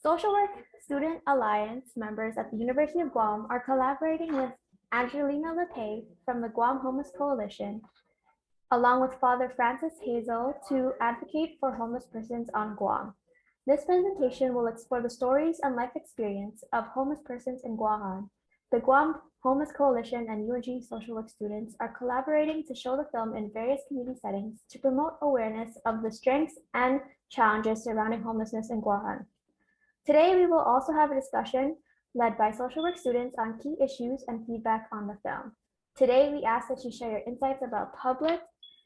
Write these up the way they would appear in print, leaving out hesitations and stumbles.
Social Work Student Alliance members at the University of Guam are collaborating with Angelina Lepay from the Guam Homeless Coalition, along with Father Francis Hezel, to advocate for homeless persons on Guam. This presentation will explore the stories and life experience of homeless persons in Guahan. The Guam Homeless Coalition and UNG social work students are collaborating to show the film in various community settings to promote awareness of the strengths and challenges surrounding homelessness in Guahan. Today, we will also have a discussion led by social work students on key issues and feedback on the film. Today, we ask that you share your insights about public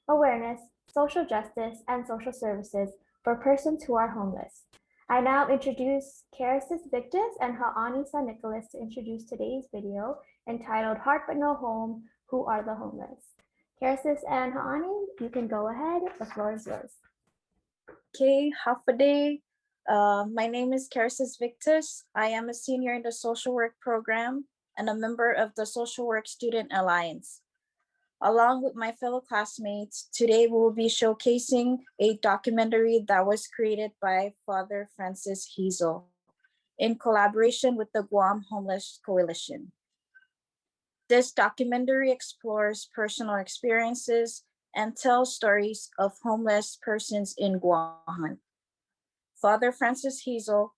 awareness, social justice, and social services for persons who are homeless. I now introduce Karasis Victus and Ha'ani San Nicholas to introduce today's video entitled Heart But No Home, Who Are the Homeless? Karasis and Ha'ani, you can go ahead. The floor is yours. Okay, half a day. My name is Karasis Victus. I am a senior in the social work program and a member of the Social Work Student Alliance. Along with my fellow classmates, today we will be showcasing a documentary that was created by Father Francis Hezel in collaboration with the Guam Homeless Coalition. This documentary explores personal experiences and tells stories of homeless persons in Guahan. Father Francis Hezel,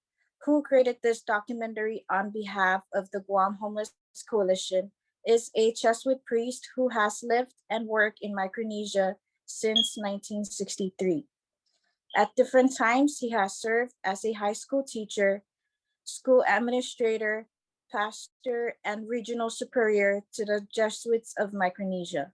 who created this documentary on behalf of the Guam Homeless Coalition, is a Jesuit priest who has lived and worked in Micronesia since 1963. At different times, he has served as a high school teacher, school administrator, pastor, and regional superior to the Jesuits of Micronesia.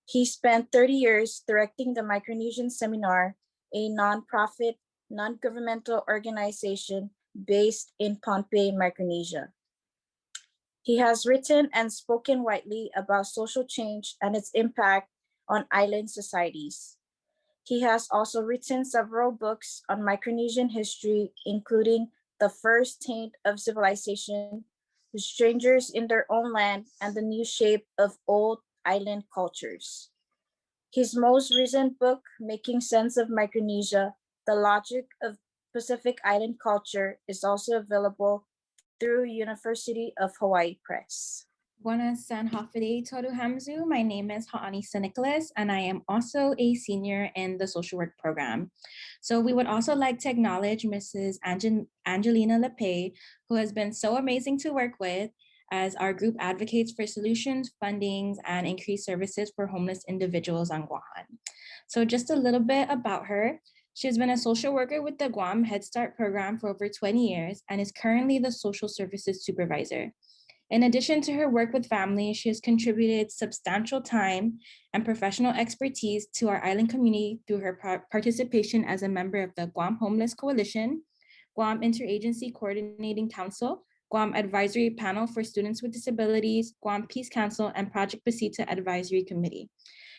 He spent 30 years directing the Micronesian Seminar, a nonprofit, non-governmental organization based in Pohnpei, Micronesia. He has written and spoken widely about social change and its impact on island societies. He has also written several books on Micronesian history, including The First Taint of Civilization, The Strangers in Their Own Land, and The New Shape of Old Island Cultures. His most recent book, Making Sense of Micronesia, The Logic of Pacific Island Culture, is also available through University of Hawaii Press. Buenas and Hafide Toru Hamzu. My name is Ha'ani San Nicholas, and I am also a senior in the social work program. So we would also like to acknowledge Mrs. Angelina Lepay, who has been so amazing to work with as our group advocates for solutions, fundings, and increased services for homeless individuals on Guahan. So just a little bit about her. She has been a social worker with the Guam Head Start program for over 20 years and is currently the social services supervisor. In addition to her work with families, she has contributed substantial time and professional expertise to our island community through her participation as a member of the Guam Homeless Coalition, Guam Interagency Coordinating Council, Guam Advisory Panel for Students with Disabilities, Guam Peace Council, and Project Basita Advisory Committee.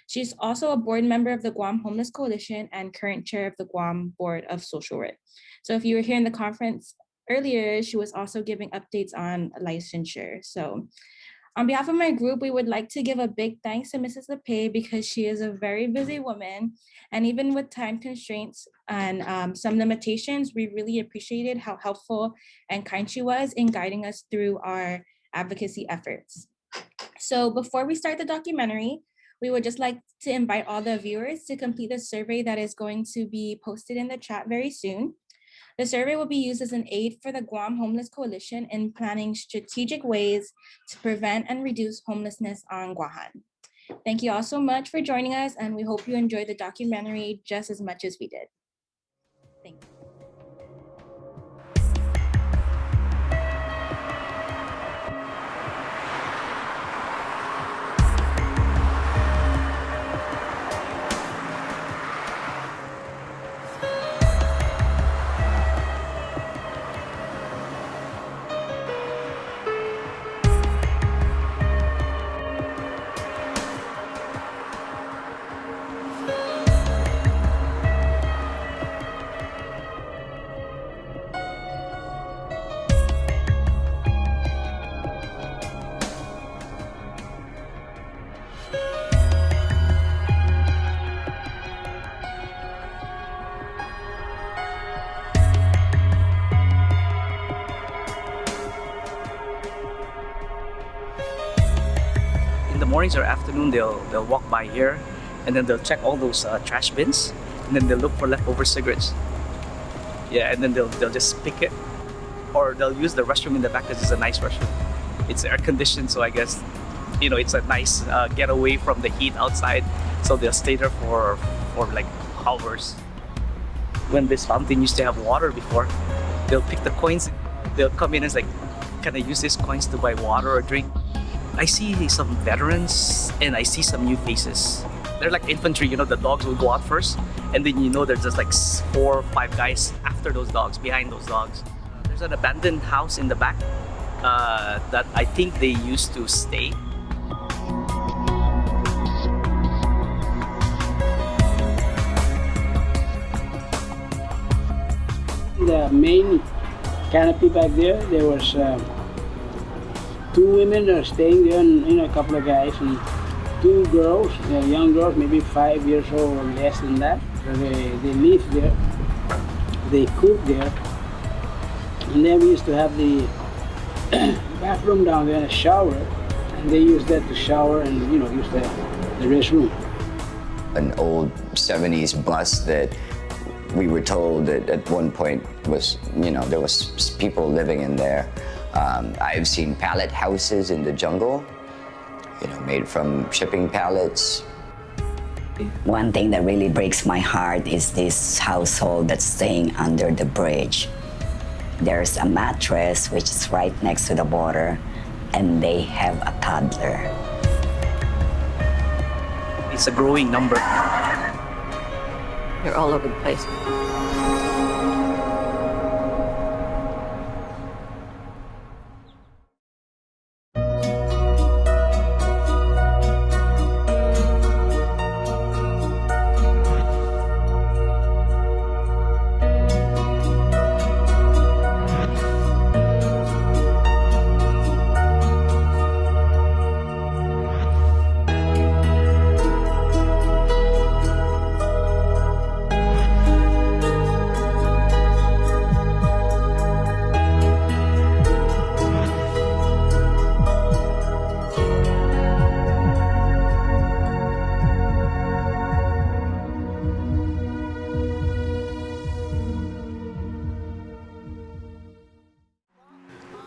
She's also a board member of the Guam Homeless Coalition and current chair of the Guam Board of Social Work. So if you were here in the conference earlier, she was also giving updates on licensure. So on behalf of my group, we would like to give a big thanks to Mrs. Lepay because she is a very busy woman. And even with time constraints and some limitations, we really appreciated how helpful and kind she was in guiding us through our advocacy efforts. So before we start the documentary, we would just like to invite all the viewers to complete the survey that is going to be posted in the chat very soon. The survey will be used as an aid for the Guam Homeless Coalition in planning strategic ways to prevent and reduce homelessness on Guahan. Thank you all so much for joining us, and we hope you enjoyed the documentary just as much as we did. Thank you. mornings or afternoon, they'll walk by here, and then they'll check all those trash bins, and then they'll look for leftover cigarettes. Yeah, and then they'll just pick it, or they'll use the restroom in the back because it's a nice restroom. It's air conditioned, so I guess it's a nice getaway from the heat outside. So they'll stay there for like hours. When this fountain used to have water before, they'll pick the coins. They'll come in and like, can I use these coins to buy water or drink? I see some veterans and I see some new faces. They're like infantry, the dogs will go out first, and then there's just like 4 or 5 guys after those dogs, behind those dogs. There's an abandoned house in the back that I think they used to stay. The main canopy back there was 2 women that are staying there, and a couple of guys, and 2 girls, young girls, maybe 5 years old or less than that. So they live there, they cook there, and then we used to have the bathroom down there and a shower, and they used that to shower and use the restroom. An old 70s bus that we were told that at one point was, there was people living in there. I've seen pallet houses in the jungle, made from shipping pallets. One thing that really breaks my heart is this household that's staying under the bridge. There's a mattress which is right next to the water, and they have a toddler. It's a growing number. They're all over the place.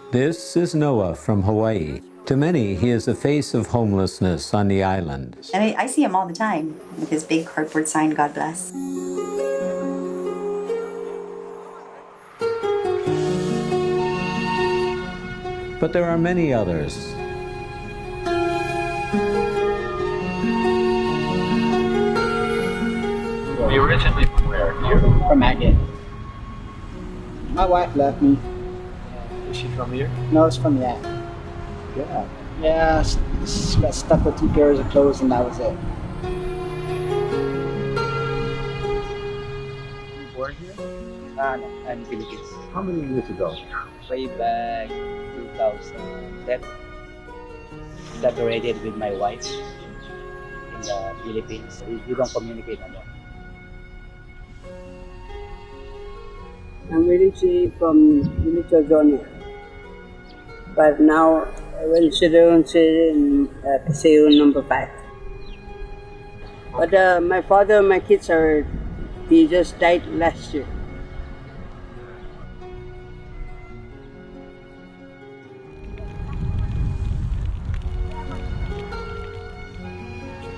This is Noah from Hawaii. To many, he is the face of homelessness on the island. And I see him all the time with his big cardboard sign, God bless. But there are many others. You originally from where? Here? From Agate. My wife left me. Is she from here? No, it's from Yak. Yeah. Yeah, got stuck with 2 pairs of clothes, and that was it. You born here? No, I'm Philippines. How many years ago? Way back 2010. Separated with my wife in the Philippines. We don't communicate anymore. I'm originally from Village of Jonia, but now I will settle in Paseo number 5. But my father and my kids they just died last year.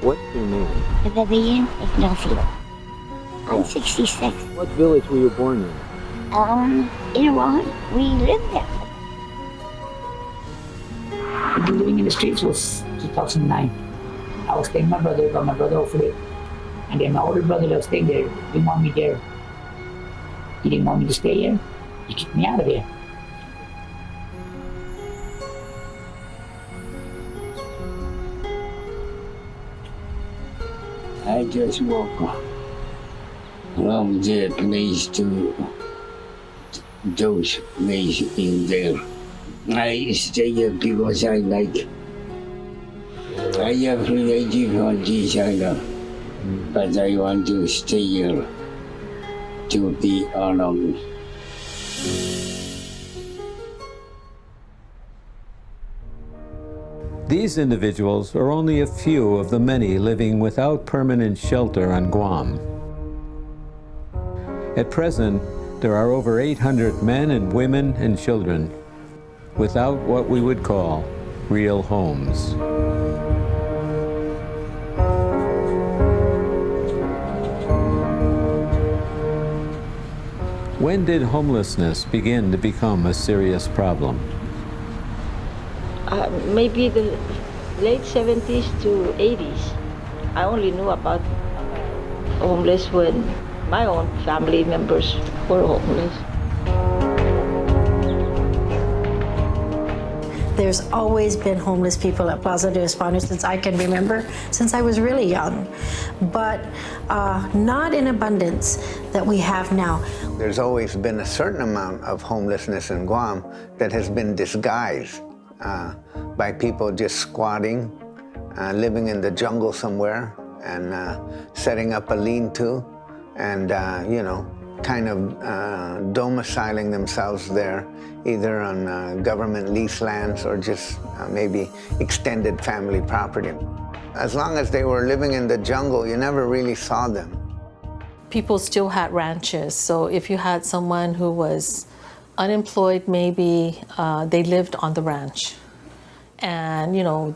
What's your name? Vivian Ignacio. I'm 66. What village were you born in? In Guahan, we lived there. Living in the streets was 2009. I was staying with my brother, but my brother offered it. And then my older brother that was staying there didn't want me there. He didn't want me to stay here. He kicked me out of here. I just walk from that place to those places in there. I stay here because I like. I have relative on this island, but I want to stay here to be alone. These individuals are only a few of the many living without permanent shelter on Guam. At present, there are over 800 men and women and children without what we would call real homes. When did homelessness begin to become a serious problem? Maybe the late 70s to 80s. I only knew about homeless when my own family members were homeless. There's always been homeless people at Plaza de España since I can remember, since I was really young, but not in abundance that we have now. There's always been a certain amount of homelessness in Guam that has been disguised by people just squatting, living in the jungle somewhere, and setting up a lean-to, and you know, kind of domiciling themselves there, either on government lease lands or just maybe extended family property. As long as they were living in the jungle, you never really saw them. People still had ranches, so if you had someone who was unemployed, maybe they lived on the ranch. And, you know,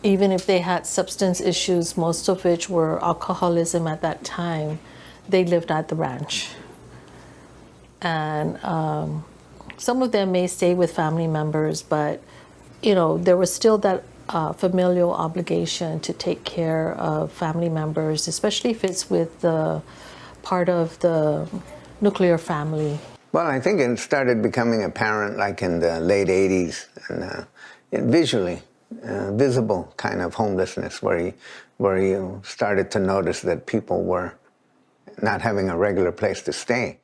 even if they had substance issues, most of which were alcoholism at that time, they lived at the ranch. And some of them may stay with family members, but, you know, there was still that familial obligation to take care of family members, especially if it's with the part of the nuclear family. Well, I think it started becoming apparent like in the late 80s, and visually, visible kind of homelessness where you started to notice that people were not having a regular place to stay.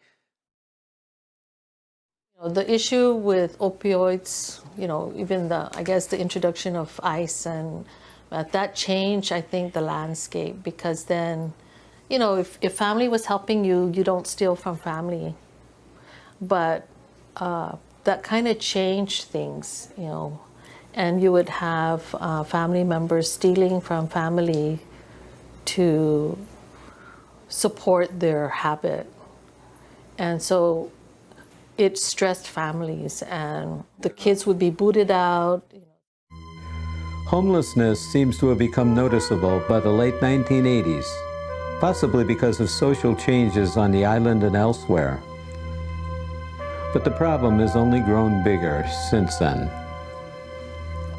The issue with opioids, you know, even I guess the introduction of ICE, and that changed, I think, the landscape, because then, you know, if family was helping you, you don't steal from family. But that kind of changed things, you know, and you would have family members stealing from family to support their habit. And so it stressed families, and the kids would be booted out. Homelessness seems to have become noticeable by the late 1980s, possibly because of social changes on the island and elsewhere. But the problem has only grown bigger since then.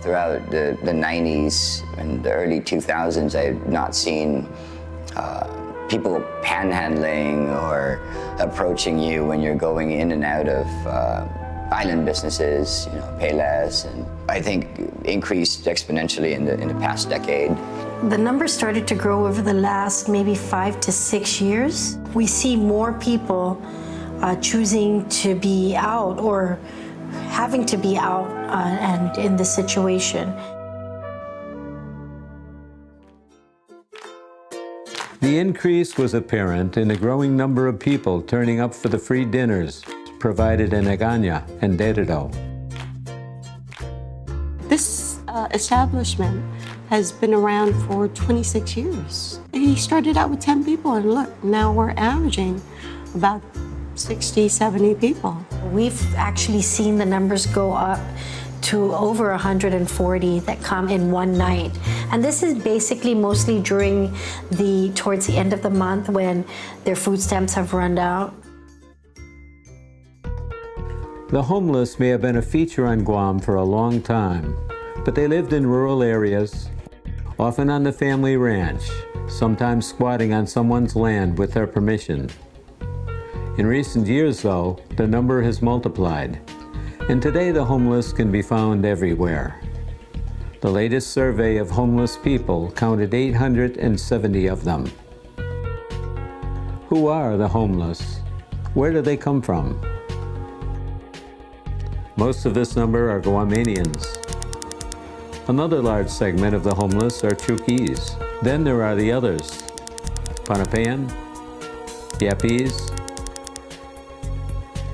Throughout the 90s and the early 2000s, I had not seen people panhandling or approaching you when you're going in and out of island businesses, you know, Payless, and I think increased exponentially in the past decade. The numbers started to grow over the last maybe 5 to 6 years. We see more people choosing to be out or having to be out and in this situation. The increase was apparent in a growing number of people turning up for the free dinners provided in Agana and Deredo. This establishment has been around for 26 years. He started out with 10 people, and look, now we're averaging about 60, 70 people. We've actually seen the numbers go up to over 140 that come in one night. And this is basically mostly towards the end of the month when their food stamps have run out. The homeless may have been a feature on Guam for a long time, but they lived in rural areas, often on the family ranch, sometimes squatting on someone's land with their permission. In recent years, though, the number has multiplied, and today the homeless can be found everywhere. The latest survey of homeless people counted 870 of them. Who are the homeless? Where do they come from? Most of this number are Guamanians. Another large segment of the homeless are Chuukese. Then there are the others: Panapayan, Yapese,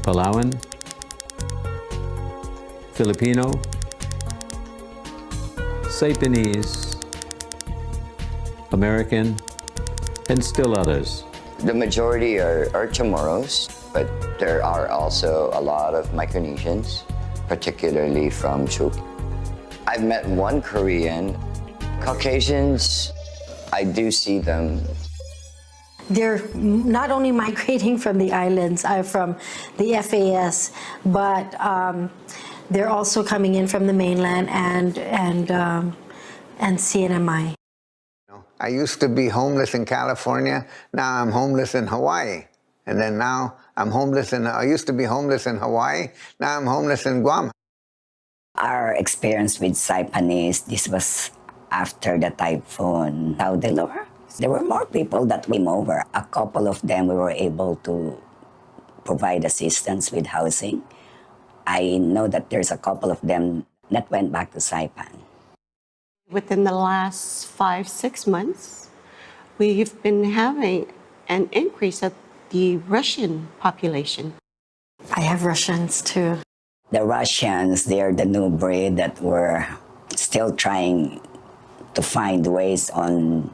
Palawan, Filipino, Saipanese, American, and still others. The majority are Chamorros, but there are also a lot of Micronesians, particularly from Chuuk. I've met one Korean. Caucasians, I do see them. They're not only migrating from the islands, from the FAS, but they're also coming in from the mainland and CNMI. I used to be homeless in California. Now I'm homeless in Hawaii. And then now I'm homeless I used to be homeless in Hawaii. Now I'm homeless in Guam. Our experience with Saipanese, this was after the typhoon Taudilor. There were more people that came over. A couple of them we were able to provide assistance with housing. I know that there's a couple of them that went back to Saipan. Within the last 5-6 months, we've been having an increase of the Russian population. I have Russians too. The Russians, they're the new breed that were still trying to find ways on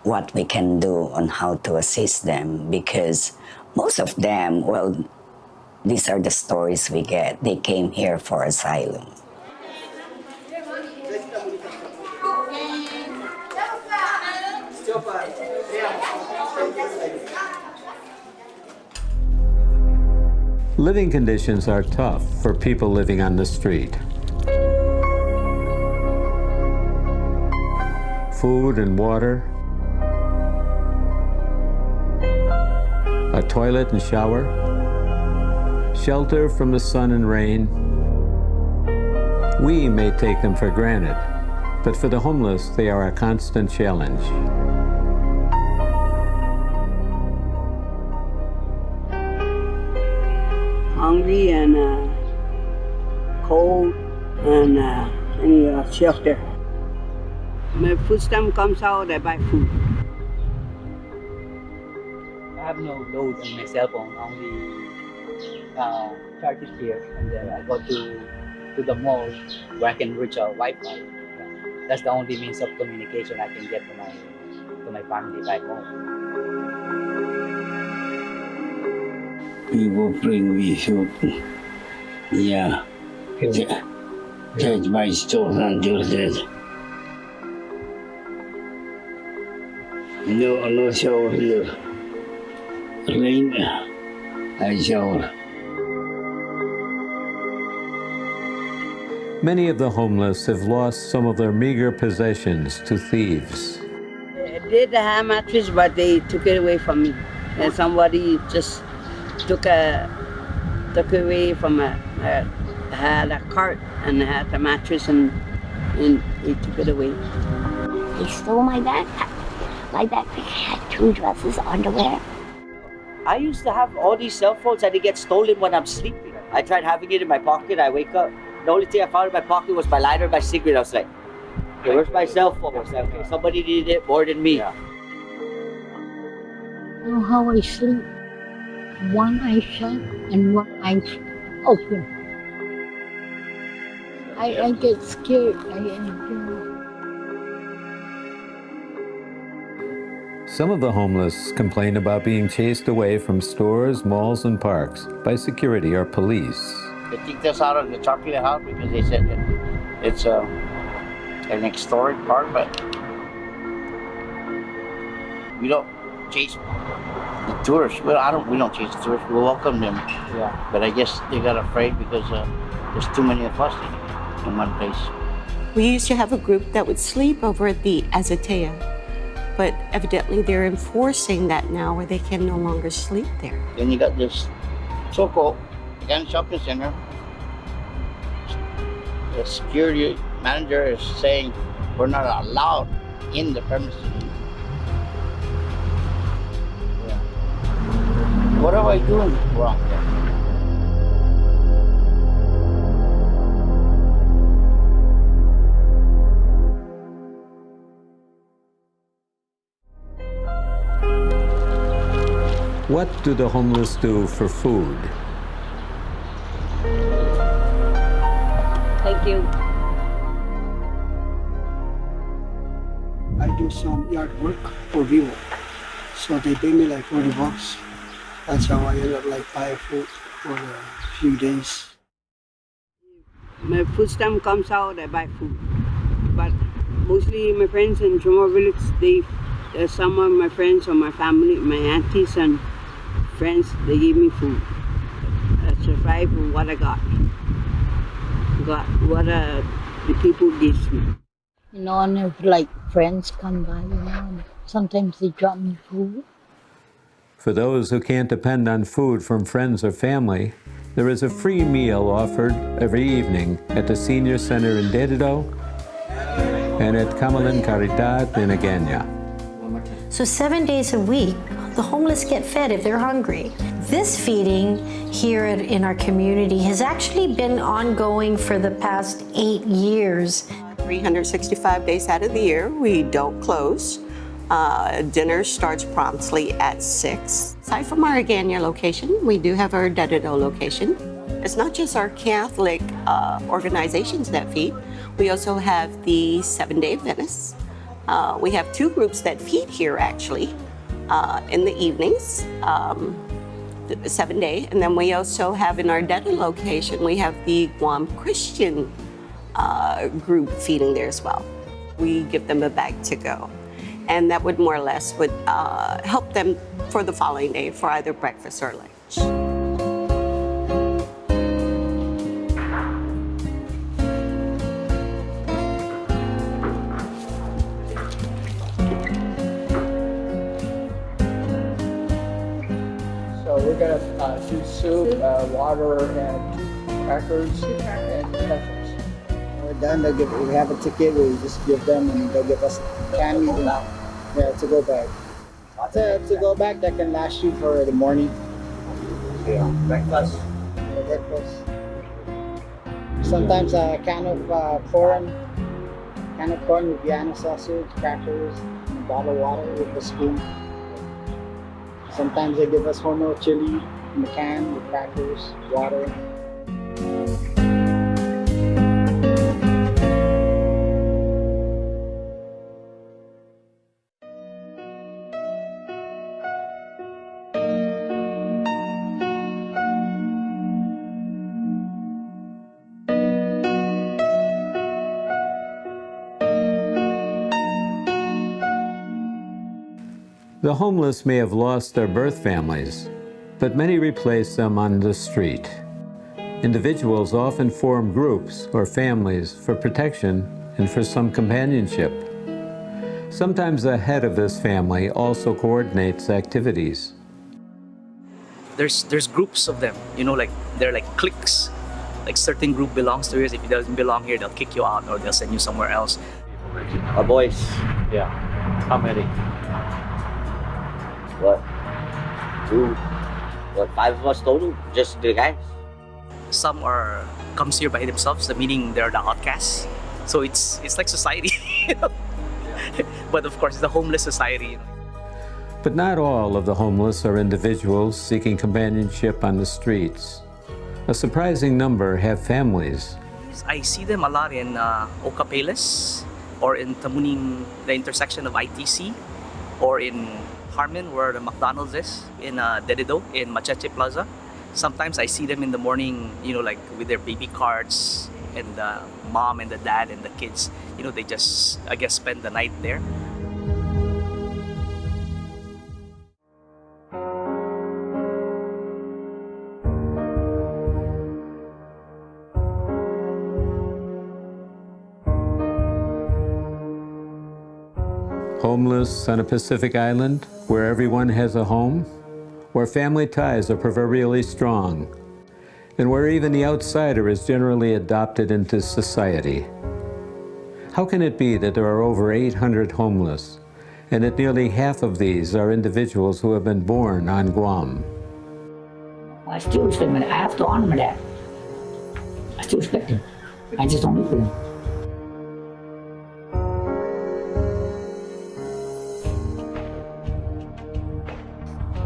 what we can do on how to assist them, because most of them, well, these are the stories we get. They came here for asylum. Living conditions are tough for people living on the street. Food and water, a toilet and shower, shelter from the sun and rain. We may take them for granted, but for the homeless, they are a constant challenge. Hungry and cold and any shelter. My food stamp comes out, I buy food. I have no load on my cell phone, only charge it here, and then I go to the mall where I can reach a Wi-Fi. That's the only means of communication I can get to my family back home. People bring me food. Yeah. Judge my stores until that. No shower here. Rain, I shower. Many of the homeless have lost some of their meager possessions to thieves. I did the hand mattress, but they took it away from me. And somebody just took away from had a cart and had a mattress and he took it away. They stole my backpack. My backpack had 2 dresses, underwear. I used to have all these cell phones and they get stolen when I'm sleeping. I tried having it in my pocket, I wake up. The only thing I found in my pocket was my lighter, my cigarette. I was like, hey, where's my cell phone? I was like, okay, somebody needed it more than me. You know how I sleep? One eye shut and one eye open. I get scared. Some of the homeless complain about being chased away from stores, malls, and parks by security or police. They kicked us out of the chocolate house because they said that it's an historic park, but we don't chase the tourists. Well, we don't chase the tourists. We welcome them. Yeah. But I guess they got afraid because there's too many of us in one place. We used to have a group that would sleep over at the azotea, but evidently they're enforcing that now where they can no longer sleep there. Then you got this so-called Guahan shopping center. The security manager is saying we're not allowed in the premises. Yeah. What am I doing wrong there? What do the homeless do for food? Thank you. do some yard work for Vivo. So they pay me like $40. That's how I end up like buying food for a few days. My food stamp comes out, I buy food. But mostly my friends in Chamorro Village, some of my friends or my family, my aunties and friends, they give me food. I survive with what I got. What the people gives me. You know, and if like friends come by, you know, sometimes they drop me food. For those who can't depend on food from friends or family, there is a free meal offered every evening at the Senior Center in Dedido and at Kamalan Caridad in Agana. So 7 days a week, the homeless get fed if they're hungry. This feeding here in our community has actually been ongoing for the past 8 years. 365 days out of the year, we don't close. Dinner starts promptly at 6. Aside from our Agana location, we do have our Dedido location. It's not just our Catholic organizations that feed. We also have the 7-Day Adventists. We have 2 groups that feed here actually in the evenings, 7-day. And then we also have in our Dedido location, we have the Guam Christian group feeding there as well. We give them a bag to go. And that would more or less help them for the following day for either breakfast or lunch. So we're gonna do soup, water, and crackers and pretzels. When we're done, we have a ticket, we just give them and they'll give us candy to go back. To go back, that can last you for the morning. Yeah, breakfast. Yeah, breakfast. Sometimes a can of corn with Vienna sausage, crackers, and a bottle of water with a spoon. Sometimes they give us hormel chili in the can with crackers, water. The homeless may have lost their birth families, but many replace them on the street. Individuals often form groups or families for protection and for some companionship. Sometimes the head of this family also coordinates activities. There's groups of them, like they're like cliques. Like certain group belongs to yours. If it doesn't belong here, they'll kick you out or they'll send you somewhere else. Our boys. Yeah. How many? What? 2. 5 of us total? Just the guys. Some comes here by themselves, meaning they're the outcasts. So it's like society, But of course, it's the homeless society. But not all of the homeless are individuals seeking companionship on the streets. A surprising number have families. I see them a lot in Ocapeles or in Tamuning, the intersection of ITC, or in Harmon, where the McDonald's is, in Dedido, in Macheche Plaza. Sometimes I see them in the morning, like with their baby carts, and the mom and the dad and the kids, they just, I guess, spend the night there. Homeless on a Pacific island where everyone has a home, where family ties are proverbially strong, and where even the outsider is generally adopted into society. How can it be that there are over 800 homeless, and that nearly half of these are individuals who have been born on Guam? I still respect them. I have to honor my dad. I still respect him. I just don't live with him.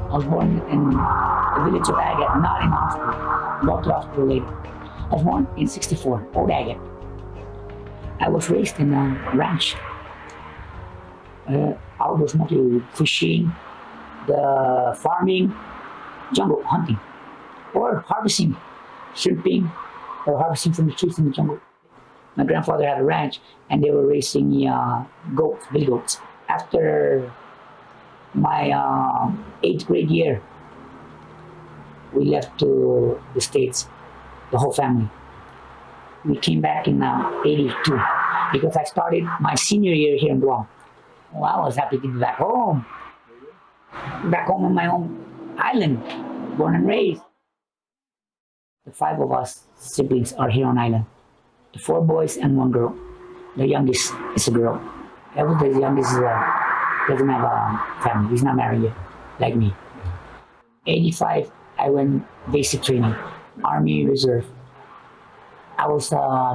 I was born in the village of Agate, not in the hospital. Brought to the hospital later. I was born in '64, Old Agate. I was raised in a ranch. outdoors, mostly fishing, the farming, jungle hunting, or harvesting, shrimping, or harvesting from the trees in the jungle. My grandfather had a ranch, and they were raising goats, billy goats. After my 8th grade year, we left to the States, the whole family. We came back in '82 because I started my senior year here in Guam. Well, I was happy to be back home on my own island, born and raised. The 5 of us siblings are here on island. The 4 boys and 1 girl. The youngest is a girl. The youngest doesn't have a family. He's not married yet, like me. '85, I went basic training, Army Reserve. I was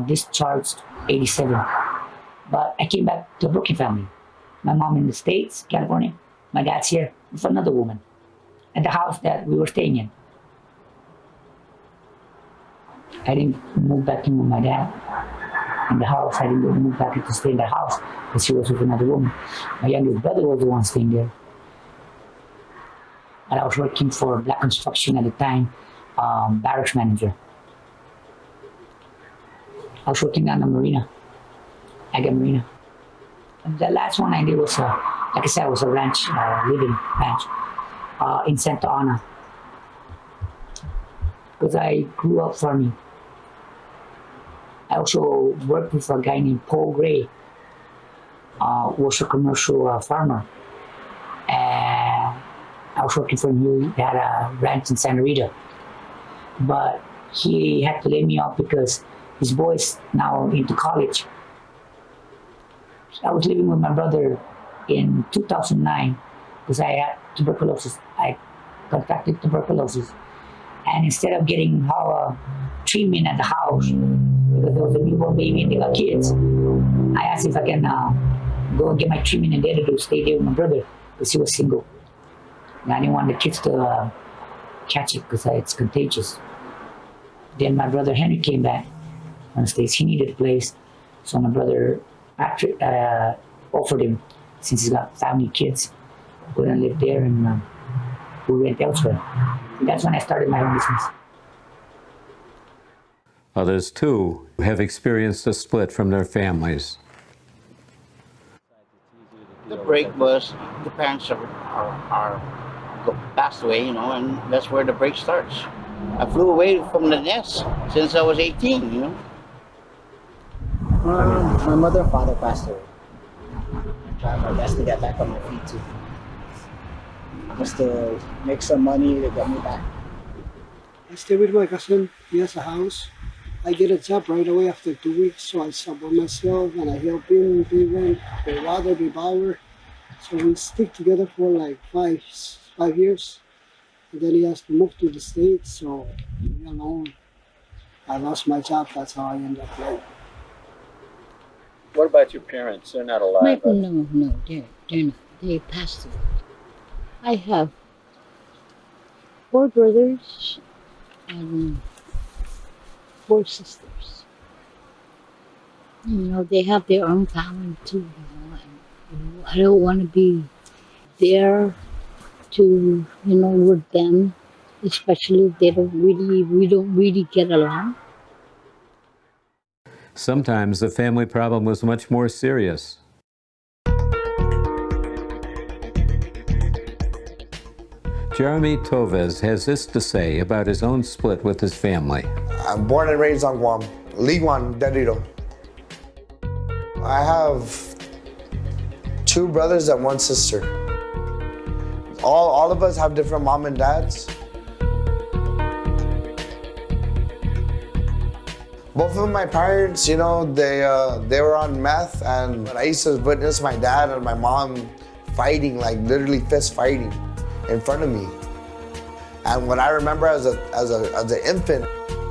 discharged '87, but I came back to a broken family. My mom in the States, California. My dad's here with another woman at the house that we were staying in. I didn't move back in with my dad in the house. I didn't move back to stay in the house because he was with another woman. My youngest brother was the one staying there. And I was working for Black Construction at the time, barracks manager. I was working on the marina, Aga Marina. And the last one I did was, like I said, was a ranch, living ranch in Santa Ana. Because I grew up farming. I also worked with a guy named Paul Gray, was a commercial farmer. And I was working for him. He had a ranch in Santa Rita. But he had to lay me off because his boys now into college. I was living with my brother in 2009 because I had tuberculosis. I contracted tuberculosis. And instead of getting treatment at the house, because there was a newborn baby and they got kids, I asked if I can go and get my treatment and they to stay there with my brother because he was single. And I didn't want the kids to catch it because it's contagious. Then my brother Henry came back from the States. He needed a place. So my brother offered him, since he's got family, kids, go and live there, and we went elsewhere. And that's when I started my own business. Others, too, have experienced a split from their families. The break was the parents passed away, and that's where the break starts. I flew away from the nest since I was 18, My mother and father passed away. I tried my best to get back on my feet too. Just to make some money to get me back. I stay with my cousin. He has a house. I get a job right away after 2 weeks, so I support myself and I help him pay rent, pay water, pay power. So we stick together for like 5 years. And then he has to move to the States, so we're alone. I lost my job, that's how I ended up there. What about your parents? They're not alive. No, they're not. They passed away. I have 4 brothers and 4 sisters. They have their own family too. And I don't want to be there to, with them, especially if we don't really get along. Sometimes the family problem was much more serious. Jeremy Tovez has this to say about his own split with his family. I'm born and raised on Guam, Liguan, Derrito. I have 2 brothers and 1 sister. All of us have different mom and dads. Both of my parents, they were on meth, and I used to witness my dad and my mom fighting, like literally fist fighting in front of me. And what I remember as an infant,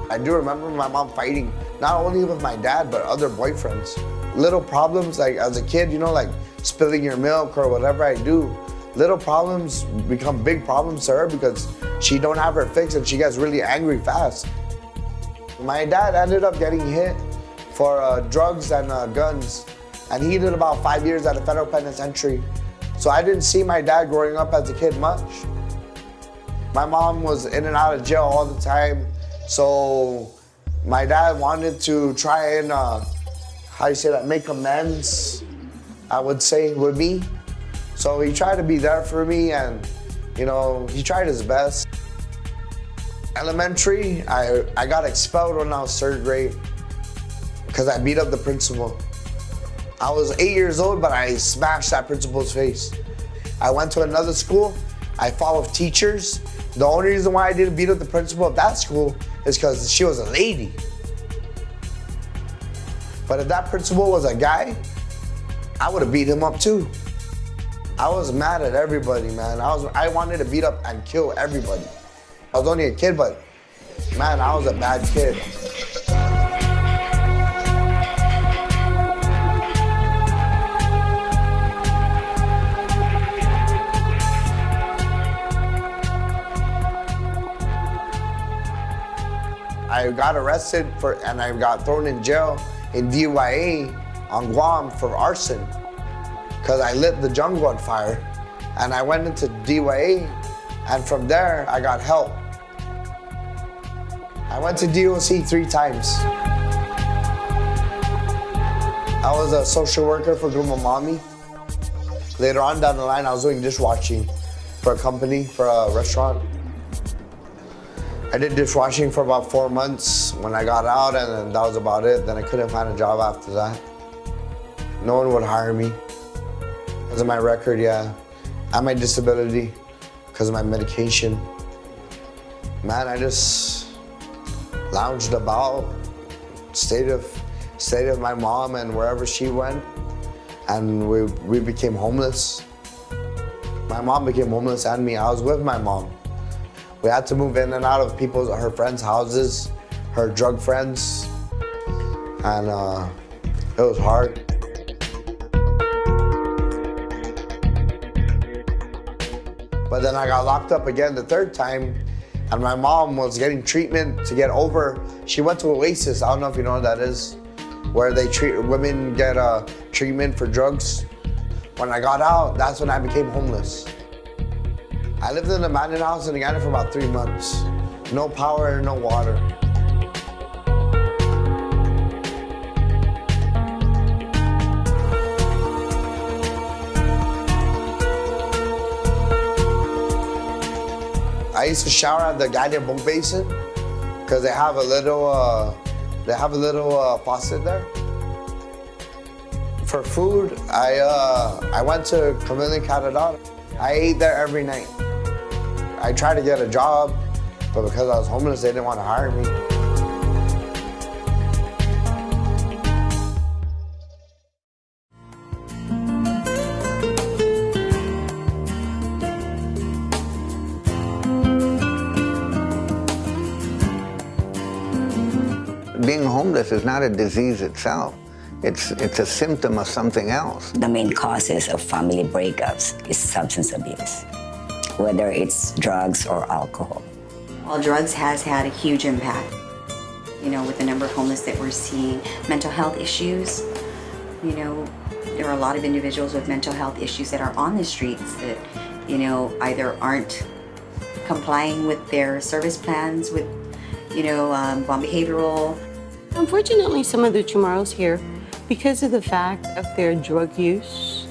I do remember my mom fighting not only with my dad but other boyfriends. Little problems, like as a kid, like spilling your milk or whatever I do, little problems become big problems to her because she don't have her fix and she gets really angry fast. My dad ended up getting hit for drugs and guns, and he did about 5 years at a federal penitentiary. So I didn't see my dad growing up as a kid much. My mom was in and out of jail all the time, so my dad wanted to try and, make amends, I would say, with me. So he tried to be there for me, and he tried his best. Elementary, I got expelled when I was 3rd grade because I beat up the principal. I was 8 years old, but I smashed that principal's face. I went to another school, I fought with teachers. The only reason why I didn't beat up the principal of that school is because she was a lady. But if that principal was a guy, I would have beat him up too. I was mad at everybody, man. I wanted to beat up and kill everybody. I was only a kid, but man, I was a bad kid. I got arrested and I got thrown in jail in DYA on Guam for arson because I lit the jungle on fire. And I went into DYA, and from there I got help. I went to DOC 3 times. I was a social worker for Guam. Later on down the line, I was doing dishwashing for a company, for a restaurant. I did dishwashing for about 4 months when I got out, and then that was about it. Then I couldn't find a job after that. No one would hire me because of my record, and my disability, because of my medication. Man, I just lounged about, stayed with my mom and wherever she went, and we became homeless. My mom became homeless and me. I was with my mom. We had to move in and out of her friends' houses, her drug friends, and it was hard. But then I got locked up again the 3rd time, and my mom was getting treatment to get over. She went to Oasis, I don't know if you know what that is, where they treat women, get treatment for drugs. When I got out, that's when I became homeless. I lived in an abandoned house in Uganda for about 3 months. No power, no water. I used to shower at the goddamn bunk basin because they have a little faucet there. For food, I went to Camille Canada. I ate there every night. I tried to get a job, but because I was homeless, they didn't want to hire me. Being homeless is not a disease itself. It's a symptom of something else. The main causes of family breakups is substance abuse, whether it's drugs or alcohol. Well, drugs has had a huge impact. With the number of homeless that we're seeing, mental health issues, there are a lot of individuals with mental health issues that are on the streets that, either aren't complying with their service plans with, Guam behavioral. Unfortunately, some of the Chamorros here, because of the fact of their drug use,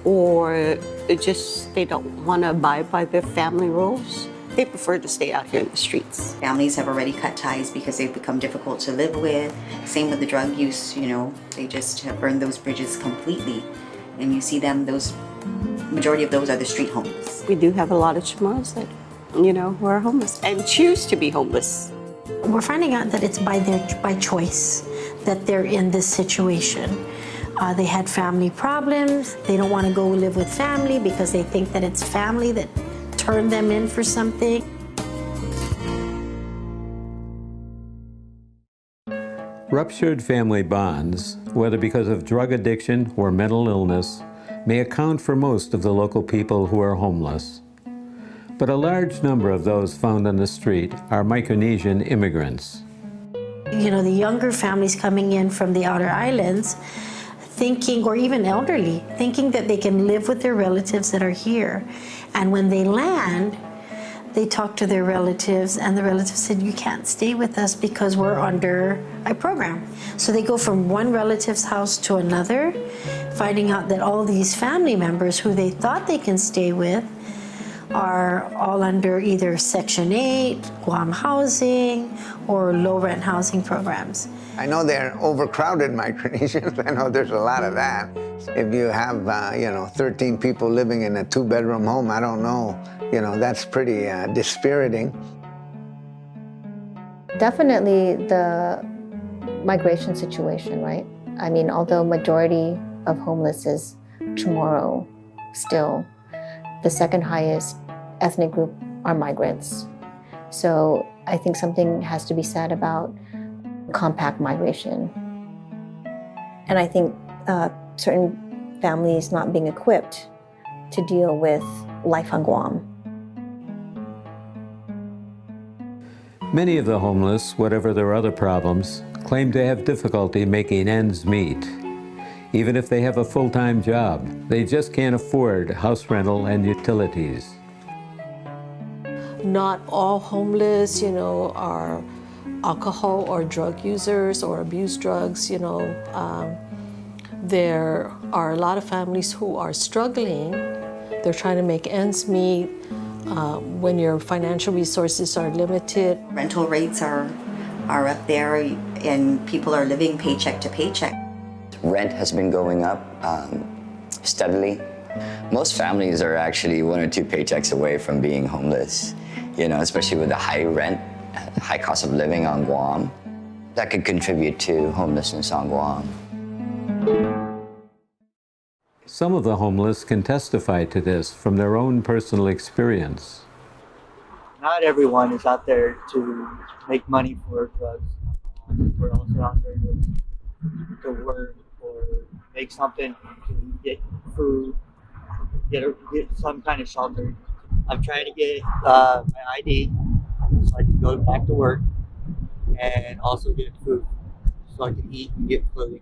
or they don't want to abide by their family rules, they prefer to stay out here in the streets. Families have already cut ties because they've become difficult to live with. Same with the drug use, they just have burned those bridges completely. And you see them, majority of those are the street homeless. We do have a lot of Chamorros that, who are homeless and choose to be homeless. We're finding out that it's by choice that they're in this situation. They had family problems. They don't want to go live with family because they think that it's family that turned them in for something. Ruptured family bonds, whether because of drug addiction or mental illness, may account for most of the local people who are homeless. But a large number of those found on the street are Micronesian immigrants. The younger families coming in from the outer islands, thinking, or even elderly, thinking that they can live with their relatives that are here. And when they land, they talk to their relatives, and the relatives said, you can't stay with us because we're under a program. So they go from one relative's house to another, finding out that all these family members who they thought they can stay with are all under either Section 8, Guam housing, or low rent housing programs. I know they're overcrowded Micronesians. I know there's a lot of that. If you have, 13 people living in a 2-bedroom home, I don't know, that's pretty dispiriting. Definitely the migration situation, right? I mean, although majority of homeless is Chamorro, still the second highest ethnic group are migrants. So I think something has to be said about compact migration. And I think certain families not being equipped to deal with life on Guam. Many of the homeless, whatever their other problems, claim to have difficulty making ends meet. Even if they have a full-time job, they just can't afford house rental and utilities. Not all homeless, are alcohol or drug users or abuse drugs, There are a lot of families who are struggling. They're trying to make ends meet. When your financial resources are limited. Rental rates are up there, and people are living paycheck to paycheck. Rent has been going up steadily. Most families are actually 1 or 2 paychecks away from being homeless, especially with the high rent, high cost of living on Guam. That could contribute to homelessness on Guam. Some of the homeless can testify to this from their own personal experience. Not everyone is out there to make money for drugs. We're also out there to work or make something to get food, get some kind of shelter. I'm trying to get my ID so I can go back to work and also get food so I can eat and get clothing.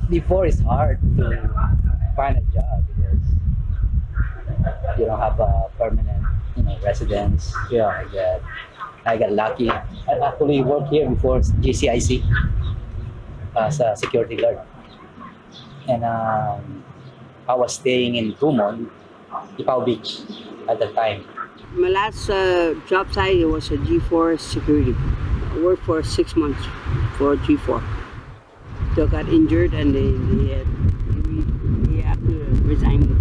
Before it's hard to find a job because you don't have a permanent, residence. Like that. I got lucky. I actually worked here before GCIC as a security guard, and I was staying in Tumon, Ipao Beach at the time. My last job site was a G4 security. I worked for 6 months for G4. So I got injured and they had to resign me.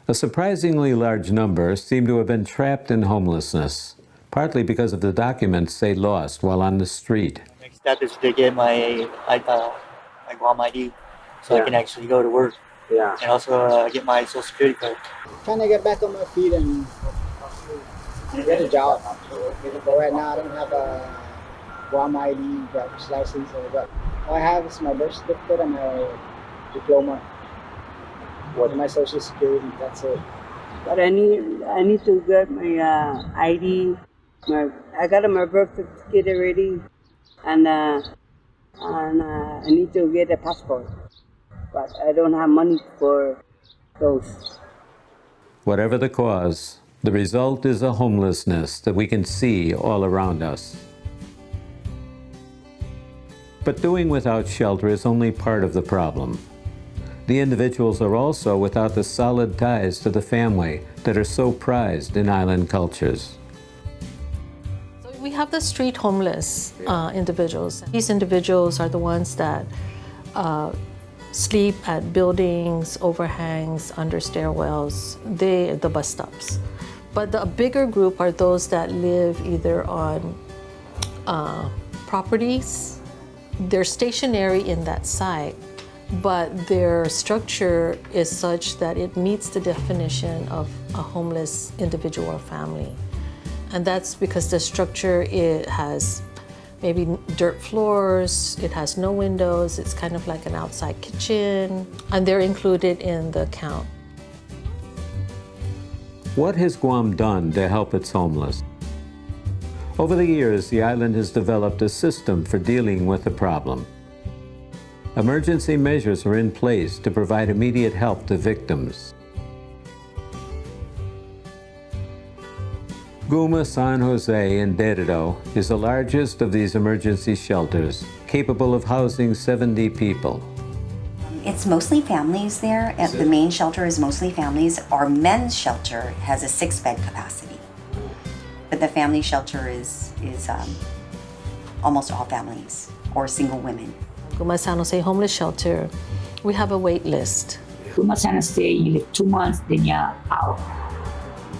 A surprisingly large number seem to have been trapped in homelessness, partly because of the documents they lost while on the street. Next step is to get my Guam ID so I can actually go to work. And also get my Social Security card. Trying to get back on my feet and get a job. But right now I don't have a Guam ID, driver's license, but all I have is my birth certificate and my diploma. With my Social Security, that's it. But I need to get my ID. I got my birth certificate already, and I need to get a passport. But I don't have money for those. Whatever the cause, the result is a homelessness that we can see all around us. But doing without shelter is only part of the problem. The individuals are also without the solid ties to the family that are so prized in island cultures. So we have the street homeless individuals. These individuals are the ones that sleep at buildings, overhangs, under stairwells, the bus stops. But the bigger group are those that live either on properties. They're stationary in that site, but their structure is such that it meets the definition of a homeless individual or family. And that's because the structure, it has maybe dirt floors, it has no windows, it's kind of like an outside kitchen, and they're included in the count. What has Guam done to help its homeless? Over the years, the island has developed a system for dealing with the problem. Emergency measures are in place to provide immediate help to victims. Guma, San Jose, and Deredo is the largest of these emergency shelters, capable of housing 70 people. It's mostly families there. The main shelter is mostly families. Our men's shelter has a 6-bed capacity, but the family shelter is almost all families or single women. Guma San Jose Homeless Shelter, we have a wait list. Guma San Jose, you live 2 months, then you're out.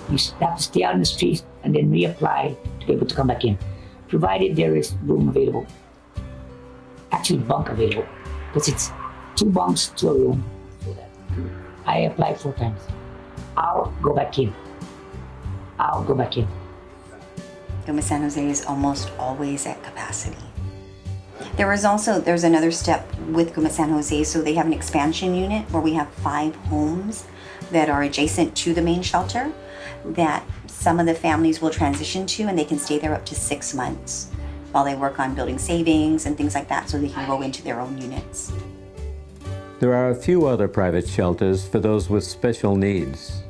You have to stay out in the streets and then reapply to be able to come back in, provided there is room available. Actually, bunk available, because it's 2 bunks to a room. I applied 4 times. I'll go back in. I'll go back in. Guma San Jose is almost always at capacity. There's another step with Guma San Jose, so they have an expansion unit where we have 5 homes that are adjacent to the main shelter that some of the families will transition to, and they can stay there up to 6 months while they work on building savings and things like that, so they can go into their own units. There are a few other private shelters for those with special needs.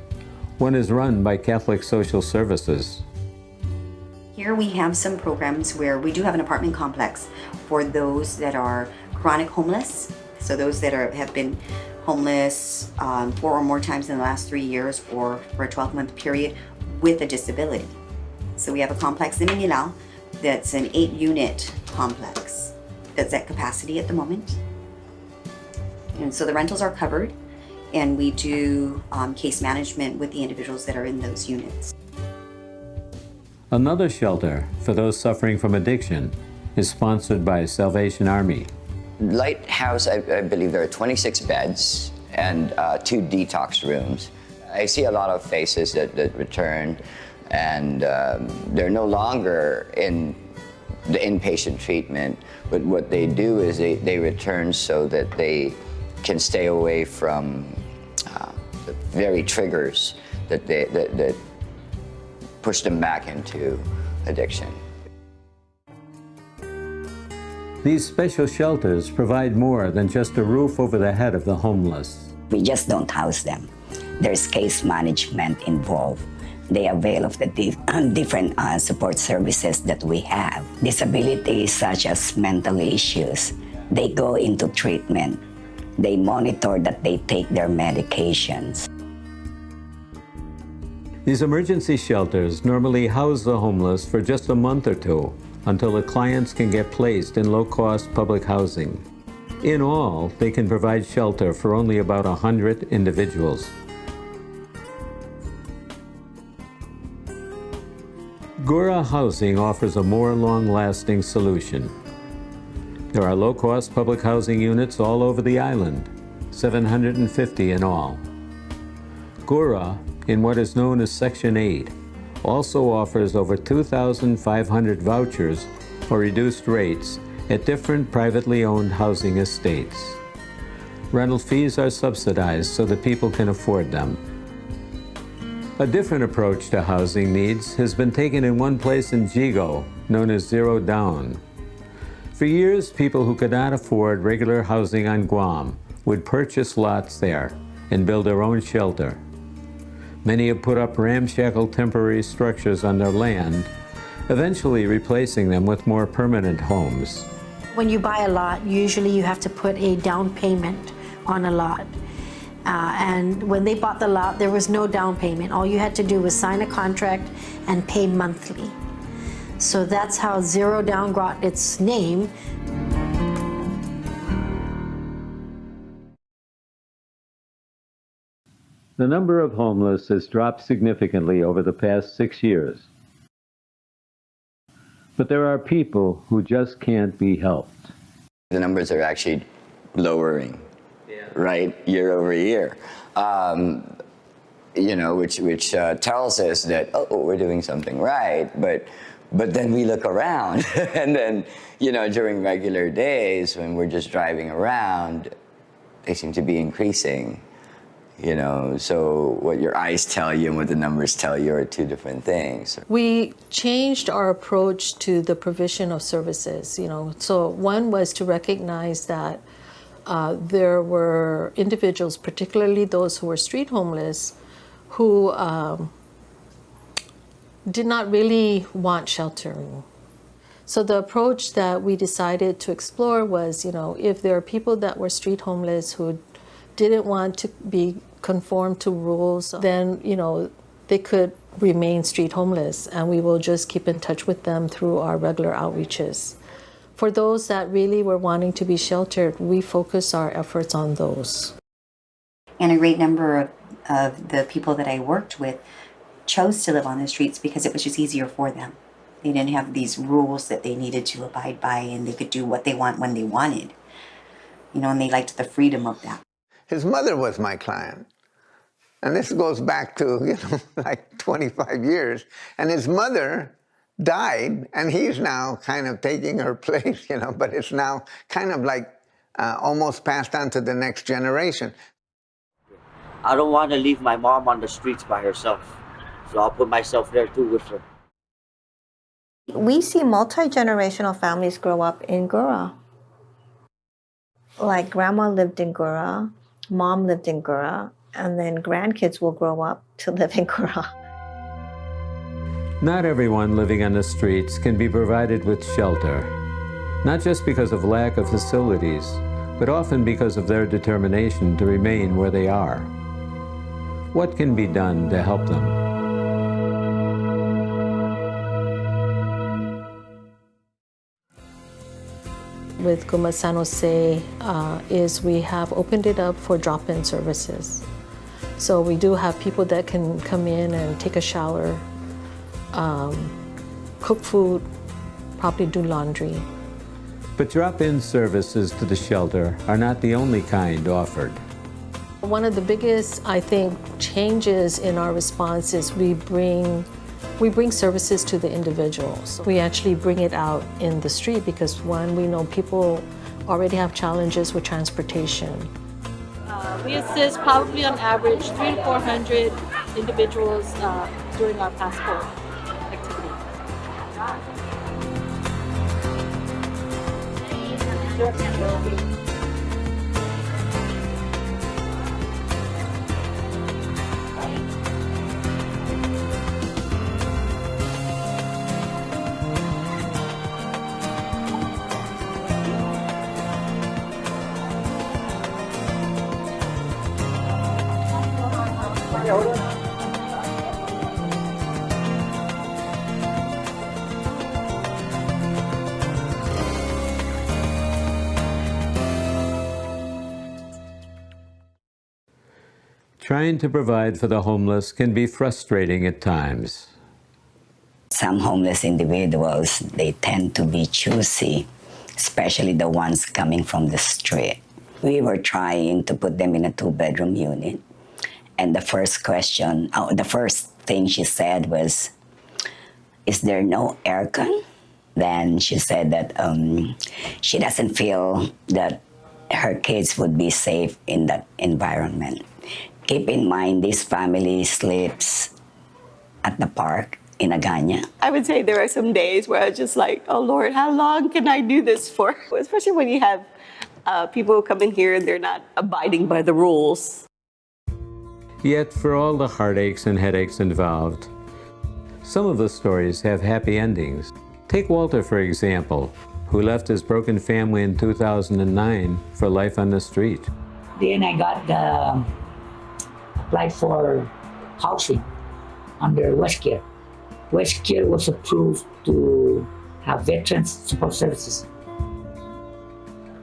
One is run by Catholic Social Services. Here we have some programs where we do have an apartment complex for those that are chronic homeless, so those that have been homeless 4 or more times in the last 3 years or for a 12-month period with a disability. So we have a complex in Manilao that's an 8-unit complex that's at capacity at the moment. And so the rentals are covered, and we do case management with the individuals that are in those units. Another shelter for those suffering from addiction is sponsored by Salvation Army. Lighthouse, I believe there are 26 beds and 2 detox rooms. I see a lot of faces that return, and they're no longer in the inpatient treatment, but what they do is they return so that they can stay away from the very triggers that push them back into addiction. These special shelters provide more than just a roof over the head of the homeless. We just don't house them. There's case management involved. They avail of the different support services that we have. Disabilities such as mental issues, they go into treatment. They monitor that they take their medications. These emergency shelters normally house the homeless for just a month or 2 until the clients can get placed in low-cost public housing. In all, they can provide shelter for only about 100 individuals. Gura Housing offers a more long-lasting solution. There are low-cost public housing units all over the island, 750 in all. Gura, in what is known as Section 8, also offers over 2,500 vouchers or reduced rates at different privately owned housing estates. Rental fees are subsidized so that people can afford them. A different approach to housing needs has been taken in one place in Jigo, known as Zero Down. For years, people who could not afford regular housing on Guam would purchase lots there and build their own shelter. Many have put up ramshackle temporary structures on their land, eventually replacing them with more permanent homes. When you buy a lot, usually you have to put a down payment on a lot. And when they bought the lot, there was no down payment. All you had to do was sign a contract and pay monthly. So that's how Zero Down got its name. The number of homeless has dropped significantly over the past 6 years. But there are people who just can't be helped. The numbers are actually lowering, right, year over year. You know, which tells us that, oh, we're doing something right, but then we look around and then, you know, during regular days when we're just driving around, they seem to be increasing. You know, so what your eyes tell you and what the numbers tell you are two different things. We changed our approach to the provision of services, you know. So one was to recognize that there were individuals, particularly those who were street homeless, who did not really want sheltering. So the approach that we decided to explore was, you know, if there are people that were street homeless who didn't want to be conformed to rules, then, you know, they could remain street homeless, and we will just keep in touch with them through our regular outreaches. For those that really were wanting to be sheltered, we focus our efforts on those. And a great number of the people that I worked with chose to live on the streets because it was just easier for them. They didn't have these rules that they needed to abide by, and they could do what they want when they wanted. You know, and they liked the freedom of that. His mother was my client. And this goes back to, you know, like 25 years. And his mother died, and he's now kind of taking her place, you know, but it's now kind of like almost passed on to the next generation. I don't want to leave my mom on the streets by herself, so I'll put myself there too with her. We see multi-generational families grow up in Gura. Like grandma lived in Gura, mom lived in Gura, and then grandkids will grow up to live in Gura. Not everyone living on the streets can be provided with shelter, not just because of lack of facilities, but often because of their determination to remain where they are. What can be done to help them? With Guam San Jose is we have opened it up for drop-in services. So we do have people that can come in and take a shower, cook food, probably do laundry. But drop-in services to the shelter are not the only kind offered. One of the biggest, I think, changes in our response is we bring services to the individuals. We actually bring it out in the street because, one, we know people already have challenges with transportation. We assist probably on average 300 to 400 individuals during our passport activity. Trying to provide for the homeless can be frustrating at times. Some homeless individuals, they tend to be choosy, especially the ones coming from the street. We were trying to put them in a 2-bedroom unit. And the first thing she said was, "Is there no aircon?" Then she said that she doesn't feel that her kids would be safe in that environment. Keep in mind, this family sleeps at the park in Agana. I would say there are some days where I just like, oh Lord, how long can I do this for? Especially when you have people who come in here and they're not abiding by the rules. Yet, for all the heartaches and headaches involved, some of the stories have happy endings. Take Walter, for example, who left his broken family in 2009 for life on the street. Then I got applied for housing under WestCare. WestCare was approved to have veterans support services.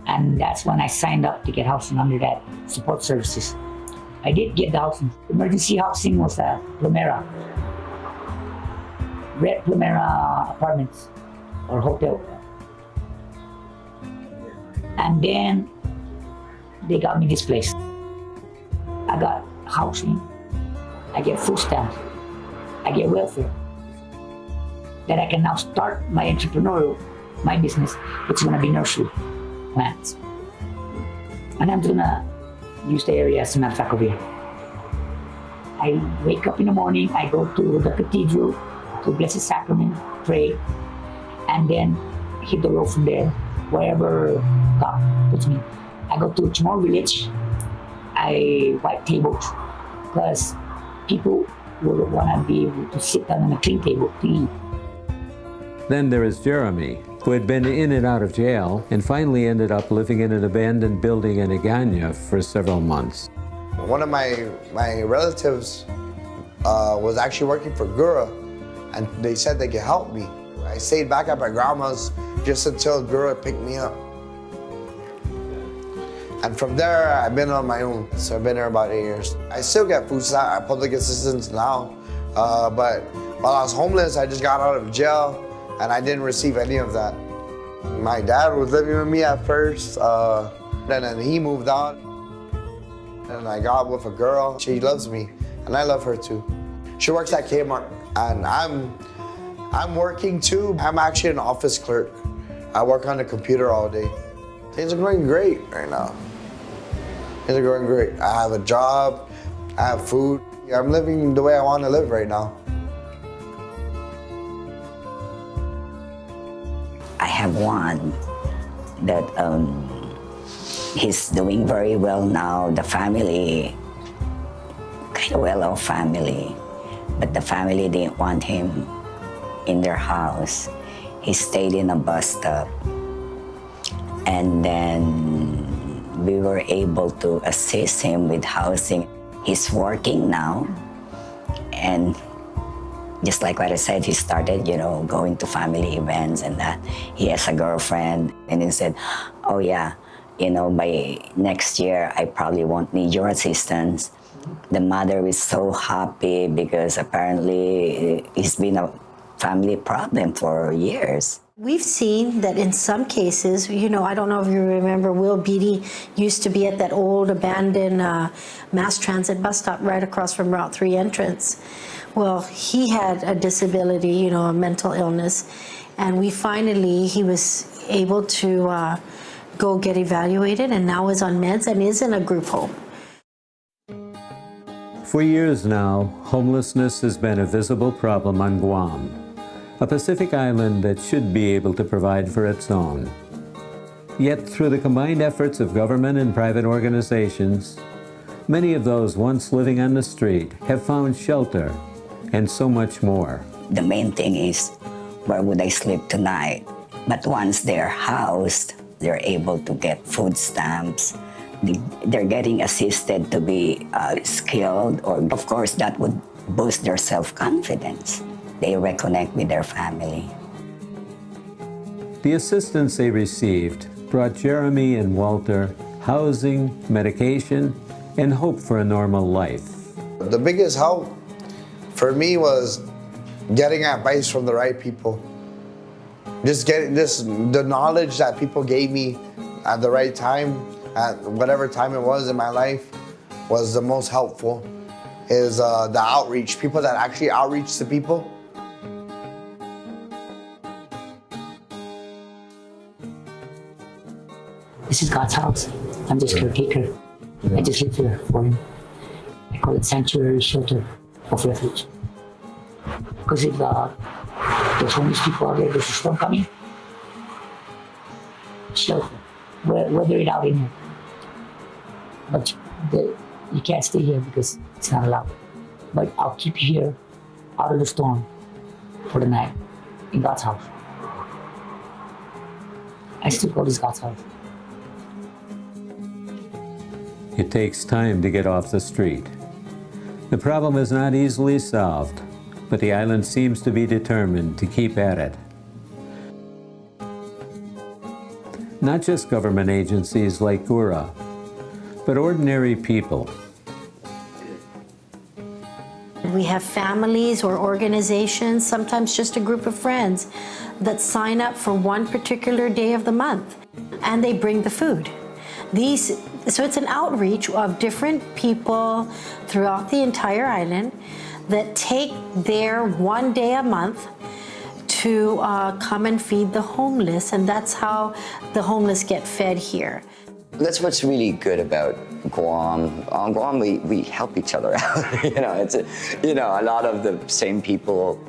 And that's when I signed up to get housing under that support services. I did get the housing. Emergency housing was a Plumera. Red Plumera apartments or hotel. And then they got me this place. I got housing, I get food stamps, I get welfare. That I can now start my business, which is gonna be nursery plants. And I'm gonna use the area as a matter of fact over here. I wake up in the morning, I go to the cathedral, to Blessed Sacrament, pray, and then hit the road from there, wherever God puts me. I go to Chamorro village, I wipe tables, because people will want to be able to sit down on a clean table to eat. Then there is Jeremy, who had been in and out of jail and finally ended up living in an abandoned building in Agana for several months. One of my relatives was actually working for Gura, and they said they could help me. I stayed back at my grandma's just until Gura picked me up. And from there, I've been on my own. So I've been there about 8 years. I still get food stamp, public assistance now, but while I was homeless, I just got out of jail and I didn't receive any of that. My dad was living with me at first, then he moved out. And I got with a girl. She loves me, and I love her too. She works at Kmart, and I'm working too. I'm actually an office clerk. I work on the computer all day. Things are going great right now. Things are going great. I have a job, I have food. I'm living the way I want to live right now. I have one that he's doing very well now. The family, kind of well-off family, but the family didn't want him in their house. He stayed in a bus stop. And then we were able to assist him with housing. He's working now. And just like what I said, he started, going to family events and that. He has a girlfriend. And he said, oh yeah, by next year, I probably won't need your assistance. The mother is so happy because apparently it's been a family problem for years. We've seen that in some cases, I don't know if you remember, Will Beatty used to be at that old abandoned mass transit bus stop right across from Route 3 entrance. Well, he had a disability, a mental illness, and he was able to go get evaluated and now is on meds and is in a group home. For years now, homelessness has been a visible problem on Guam, a Pacific island that should be able to provide for its own. Yet through the combined efforts of government and private organizations, many of those once living on the street have found shelter and so much more. The main thing is, where would I sleep tonight? But once they're housed, they're able to get food stamps. They're getting assisted to be skilled, or of course that would boost their self-confidence. They reconnect with their family. The assistance they received brought Jeremy and Walter housing, medication, and hope for a normal life. The biggest help for me was getting advice from the right people. Just getting the knowledge that people gave me at the right time, at whatever time it was in my life, was the most helpful. Is the outreach, people that actually outreach to people. This is God's house. I'm just caretaker. I just live here for him. I call it sanctuary shelter of refuge. Because if there's homeless people out there, there's a storm coming, shelter, weather it out in here. But you can't stay here because it's not allowed. But I'll keep you here out of the storm for the night in God's house. I still call this God's house. It takes time to get off the street. The problem is not easily solved, but the island seems to be determined to keep at it. Not just government agencies like Gura, but ordinary people. We have families or organizations, sometimes just a group of friends, that sign up for one particular day of the month, and they bring the food. So it's an outreach of different people throughout the entire island that take their one day a month to come and feed the homeless, and that's how the homeless get fed here. That's what's really good about Guam. On Guam, we help each other out. A lot of the same people,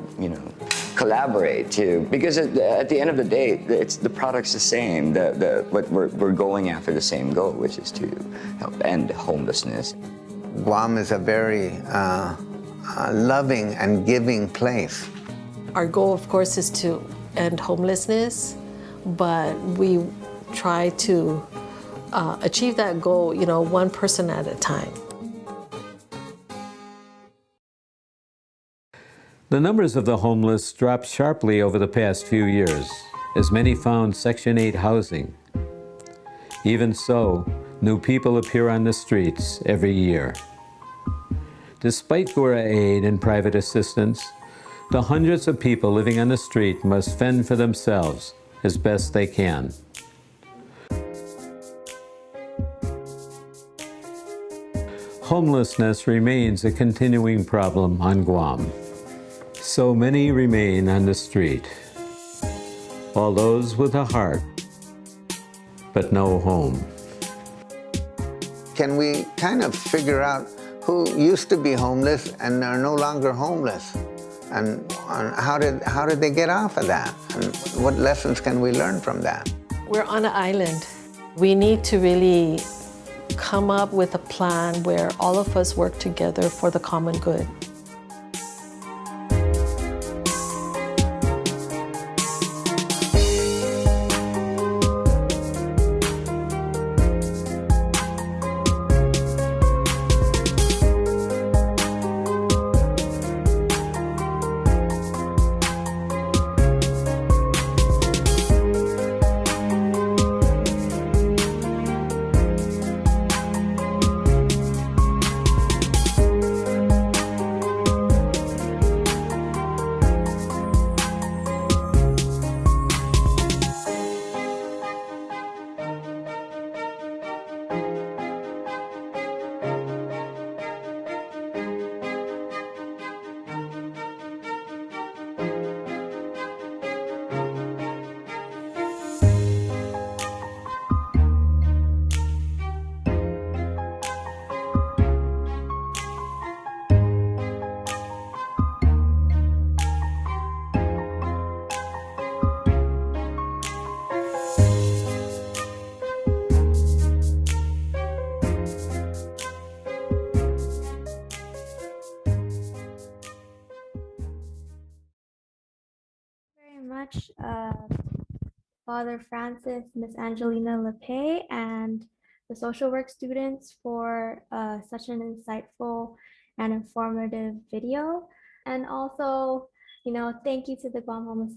collaborate too. Because at the end of the day, the product's the same. What we're going after the same goal, which is to help end homelessness. Guam is a very loving and giving place. Our goal, of course, is to end homelessness, but we try to achieve that goal, one person at a time. The numbers of the homeless dropped sharply over the past few years, as many found Section 8 housing. Even so, new people appear on the streets every year. Despite Gura aid and private assistance, the hundreds of people living on the street must fend for themselves as best they can. Homelessness remains a continuing problem on Guam. So many remain on the street, all those with a heart, but no home. Can we kind of figure out who used to be homeless and are no longer homeless? And how did they get off of that? And what lessons can we learn from that? We're on an island. We need to really come up with a plan where all of us work together for the common good. Much, Father Francis, Miss Angelina LePay, and the social work students for such an insightful and informative video. And also, thank you to the Guam Homeless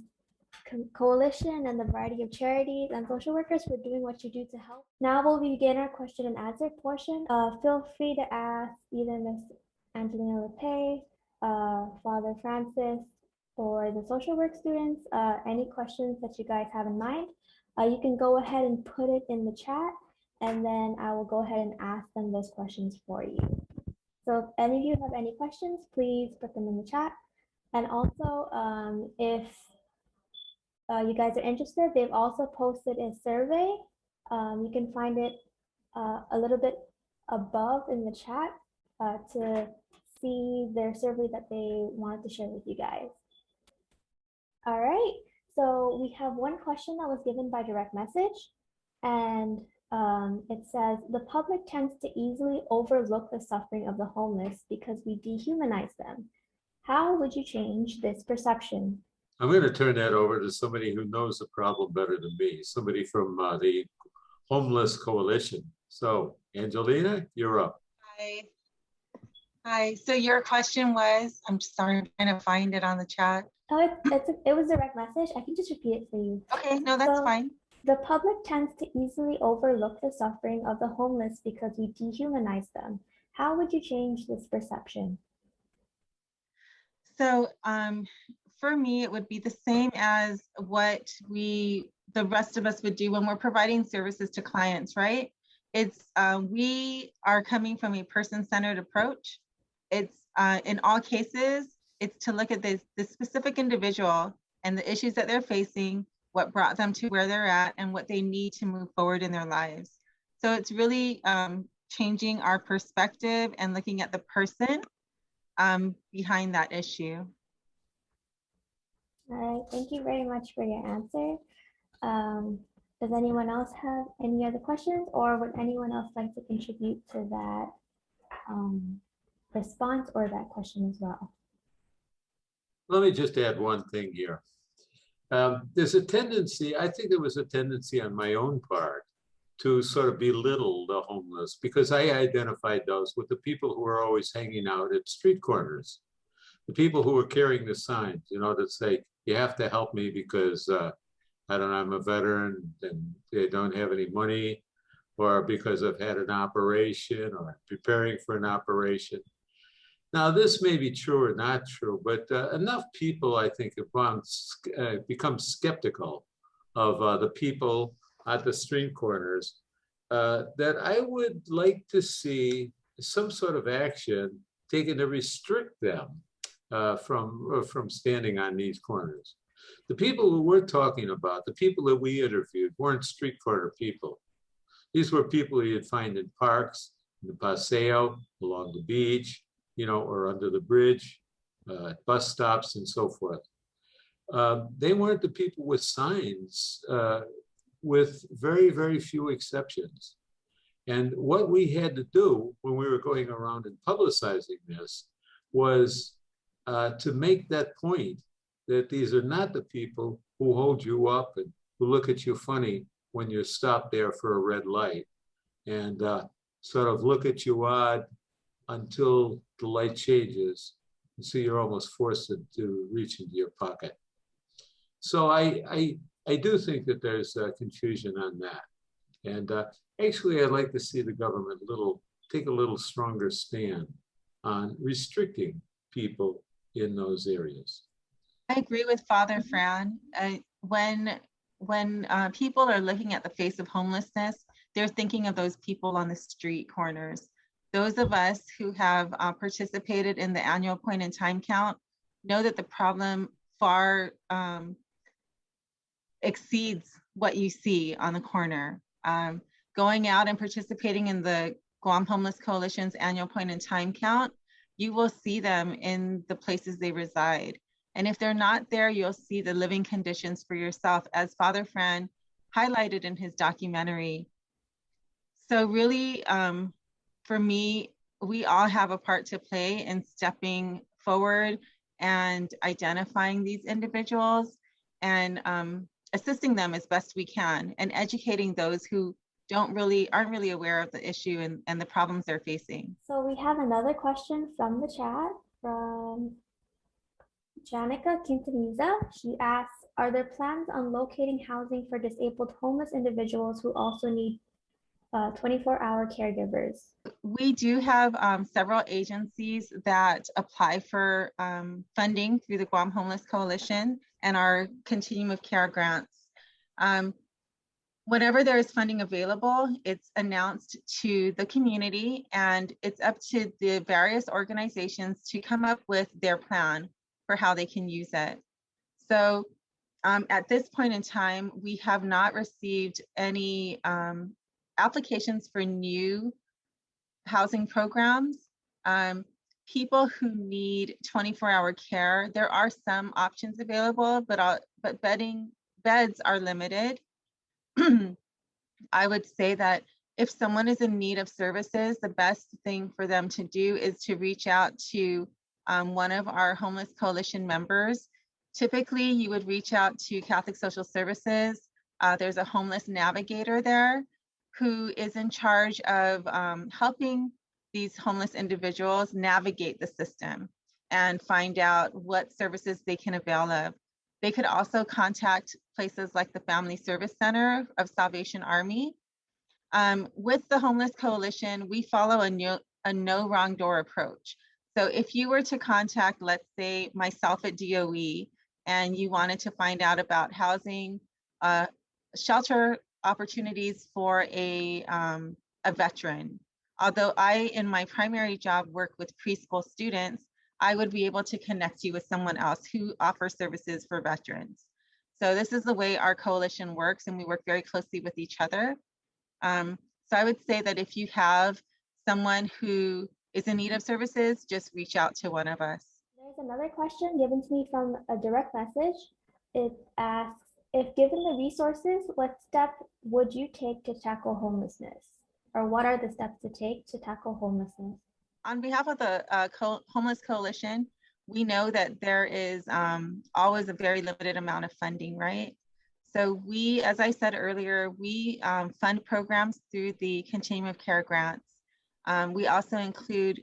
Coalition and the variety of charities and social workers for doing what you do to help. Now we'll begin our question and answer portion. Feel free to ask either Miss Angelina LePay, Father Francis, or the social work students, any questions that you guys have in mind. You can go ahead and put it in the chat, and then I will go ahead and ask them those questions for you. So if any of you have any questions, please put them in the chat. And also, if you guys are interested, they've also posted a survey. You can find it a little bit above in the chat to see their survey that they wanted to share with you guys. All right, so we have one question that was given by direct message, and it says, the public tends to easily overlook the suffering of the homeless because we dehumanize them. How would you change this perception? I'm going to turn that over to somebody who knows the problem better than me, somebody from the Homeless Coalition. So, Angelina, you're up. Hi, so your question was, I'm sorry, I'm trying to find it on the chat. Oh, it was a direct message. I can just repeat it for you. Okay, no, that's fine. The public tends to easily overlook the suffering of the homeless because we dehumanize them. How would you change this perception? So for me, it would be the same as what the rest of us would do when we're providing services to clients, right? It's we are coming from a person-centered approach. It's in all cases, it's to look at the specific individual and the issues that they're facing, what brought them to where they're at, and what they need to move forward in their lives. So it's really changing our perspective and looking at the person behind that issue. All right, thank you very much for your answer. Does anyone else have any other questions, or would anyone else like to contribute to that response or that question as well? Let me just add one thing here. There's a tendency, I think there was a tendency on my own part to sort of belittle the homeless, because I identified those with the people who were always hanging out at street corners. The people who were carrying the signs, you know, that say, you have to help me because, I don't know, I'm a veteran and they don't have any money, or because I've had an operation or preparing for an operation. Now, this may be true or not true, but enough people, I think, have become skeptical of the people at the street corners that I would like to see some sort of action taken to restrict them from standing on these corners. The people who we're talking about, the people that we interviewed, weren't street corner people. These were people you'd find in parks, in the paseo, along the beach, you know, or under the bridge, bus stops, and so forth. They weren't the people with signs, with very, very few exceptions. And what we had to do when we were going around and publicizing this was to make that point that these are not the people who hold you up and who look at you funny when you're stopped there for a red light and sort of look at you odd until the light changes. And so you're almost forced to reach into your pocket. So I do think that there's confusion on that. And actually, I'd like to see the government take a little stronger stand on restricting people in those areas. I agree with Father Fran. When people are looking at the face of homelessness, they're thinking of those people on the street corners. Those of us who have participated in the annual point in time count know that the problem far exceeds what you see on the corner. Going out and participating in the Guam Homeless Coalition's annual point in time count, you will see them in the places they reside. And if they're not there, you'll see the living conditions for yourself, as Father Fran highlighted in his documentary. So really, for me, we all have a part to play in stepping forward and identifying these individuals and assisting them as best we can, and educating those who aren't really aware of the issue and the problems they're facing. So we have another question from the chat from Janica Quintaniza. She asks, are there plans on locating housing for disabled homeless individuals who also need 24-hour caregivers? We do have several agencies that apply for funding through the Guam Homeless Coalition and our Continuum of Care grants. Whenever there is funding available, it's announced to the community, and it's up to the various organizations to come up with their plan for how they can use it. So at this point in time, we have not received any applications for new housing programs. People who need 24-hour care, there are some options available, but beds are limited. I would say that if someone is in need of services, the best thing for them to do is to reach out to one of our Homeless Coalition members. Typically, you would reach out to Catholic Social Services. There's a homeless navigator there who is in charge of helping these homeless individuals navigate the system and find out what services they can avail of. They could also contact places like the Family Service Center of Salvation Army. With the Homeless Coalition, we follow a no wrong door approach. So if you were to contact, let's say, myself at DOE, and you wanted to find out about housing, shelter opportunities for a veteran, although I, in my primary job, work with preschool students, I would be able to connect you with someone else who offers services for veterans. So this is the way our coalition works, and we work very closely with each other. So I would say that if you have someone who is in need of services, just reach out to one of us. There's another question given to me from a direct message. It asks, if given the resources, what step would you take to tackle homelessness? Or what are the steps to take to tackle homelessness? On behalf of the Homeless Coalition, we know that there is always a very limited amount of funding, right? So we, as I said earlier, we fund programs through the Continuum of Care grants. We also include,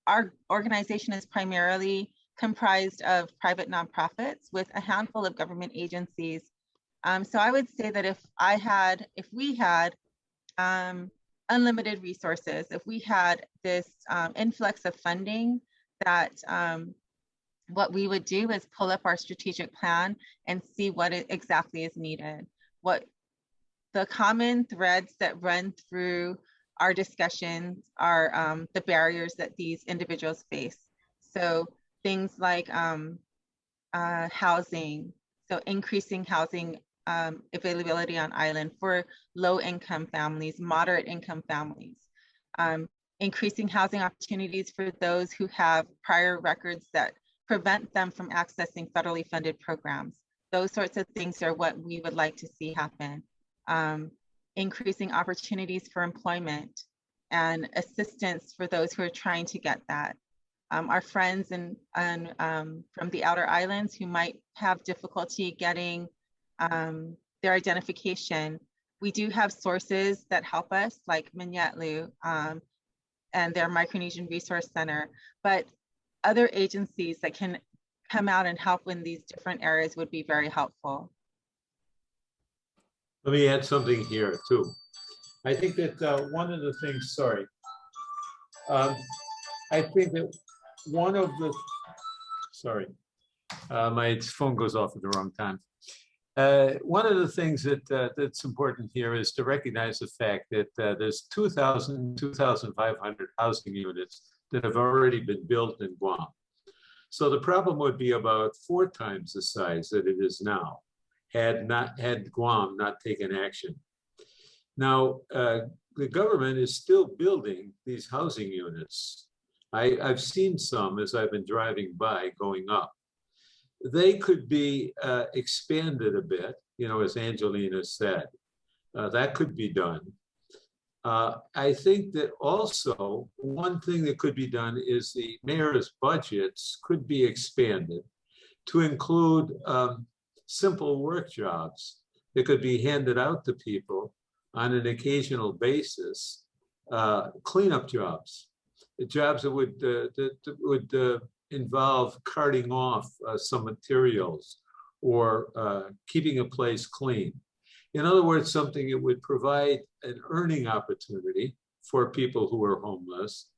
our organization is primarily comprised of private nonprofits with a handful of government agencies. So I would say that if we had unlimited resources, if we had this influx of funding, that what we would do is pull up our strategic plan and see what exactly is needed. What the common threads that run through our discussions are the barriers that these individuals face. So things like housing, so increasing housing availability on island for low-income families, moderate-income families, increasing housing opportunities for those who have prior records that prevent them from accessing federally funded programs. Those sorts of things are what we would like to see happen. Increasing opportunities for employment and assistance for those who are trying to get that. Our friends from the outer islands who might have difficulty getting their identification, we do have sources that help us, like Minyatlu and their Micronesian Resource Center, but other agencies that can come out and help in these different areas would be very helpful. Let me add something here too. I think that one of the things, I think that one of the, my phone goes off at the wrong time. One of the things that's important here is to recognize the fact that there's 2,500 housing units that have already been built in Guam. So the problem would be about 4 times the size that it is now, had Guam not taken action. Now, the government is still building these housing units. I've seen some as I've been driving by going up. They could be expanded a bit, as Angelina said. That could be done. I think that also one thing that could be done is the mayor's budgets could be expanded to include simple work jobs that could be handed out to people on an occasional basis, cleanup jobs, jobs that would involve carting off some materials or keeping a place clean. In other words, something that would provide an earning opportunity for people who are homeless,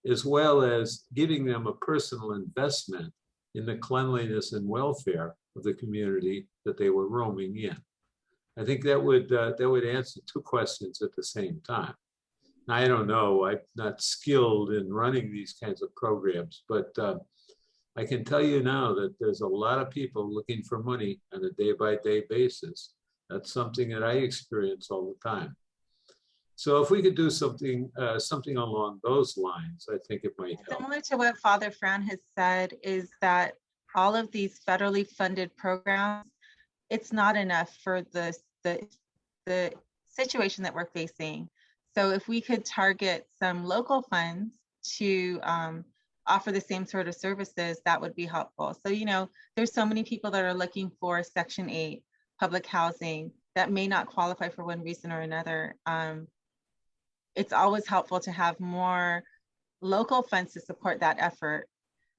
as well as giving them a personal investment in the cleanliness and welfare of the community that they were roaming in. I think that would answer 2 questions at the same time. Now, I don't know, I'm not skilled in running these kinds of programs, but I can tell you now that there's a lot of people looking for money on a day-by-day basis. That's something that I experience all the time. So if we could do something along those lines, I think it might help. Similar to what Father Fran has said, is that all of these federally funded programs, it's not enough for the situation that we're facing. So if we could target some local funds to offer the same sort of services, that would be helpful. So, there's so many people that are looking for Section 8 public housing that may not qualify for one reason or another. It's always helpful to have more local funds to support that effort.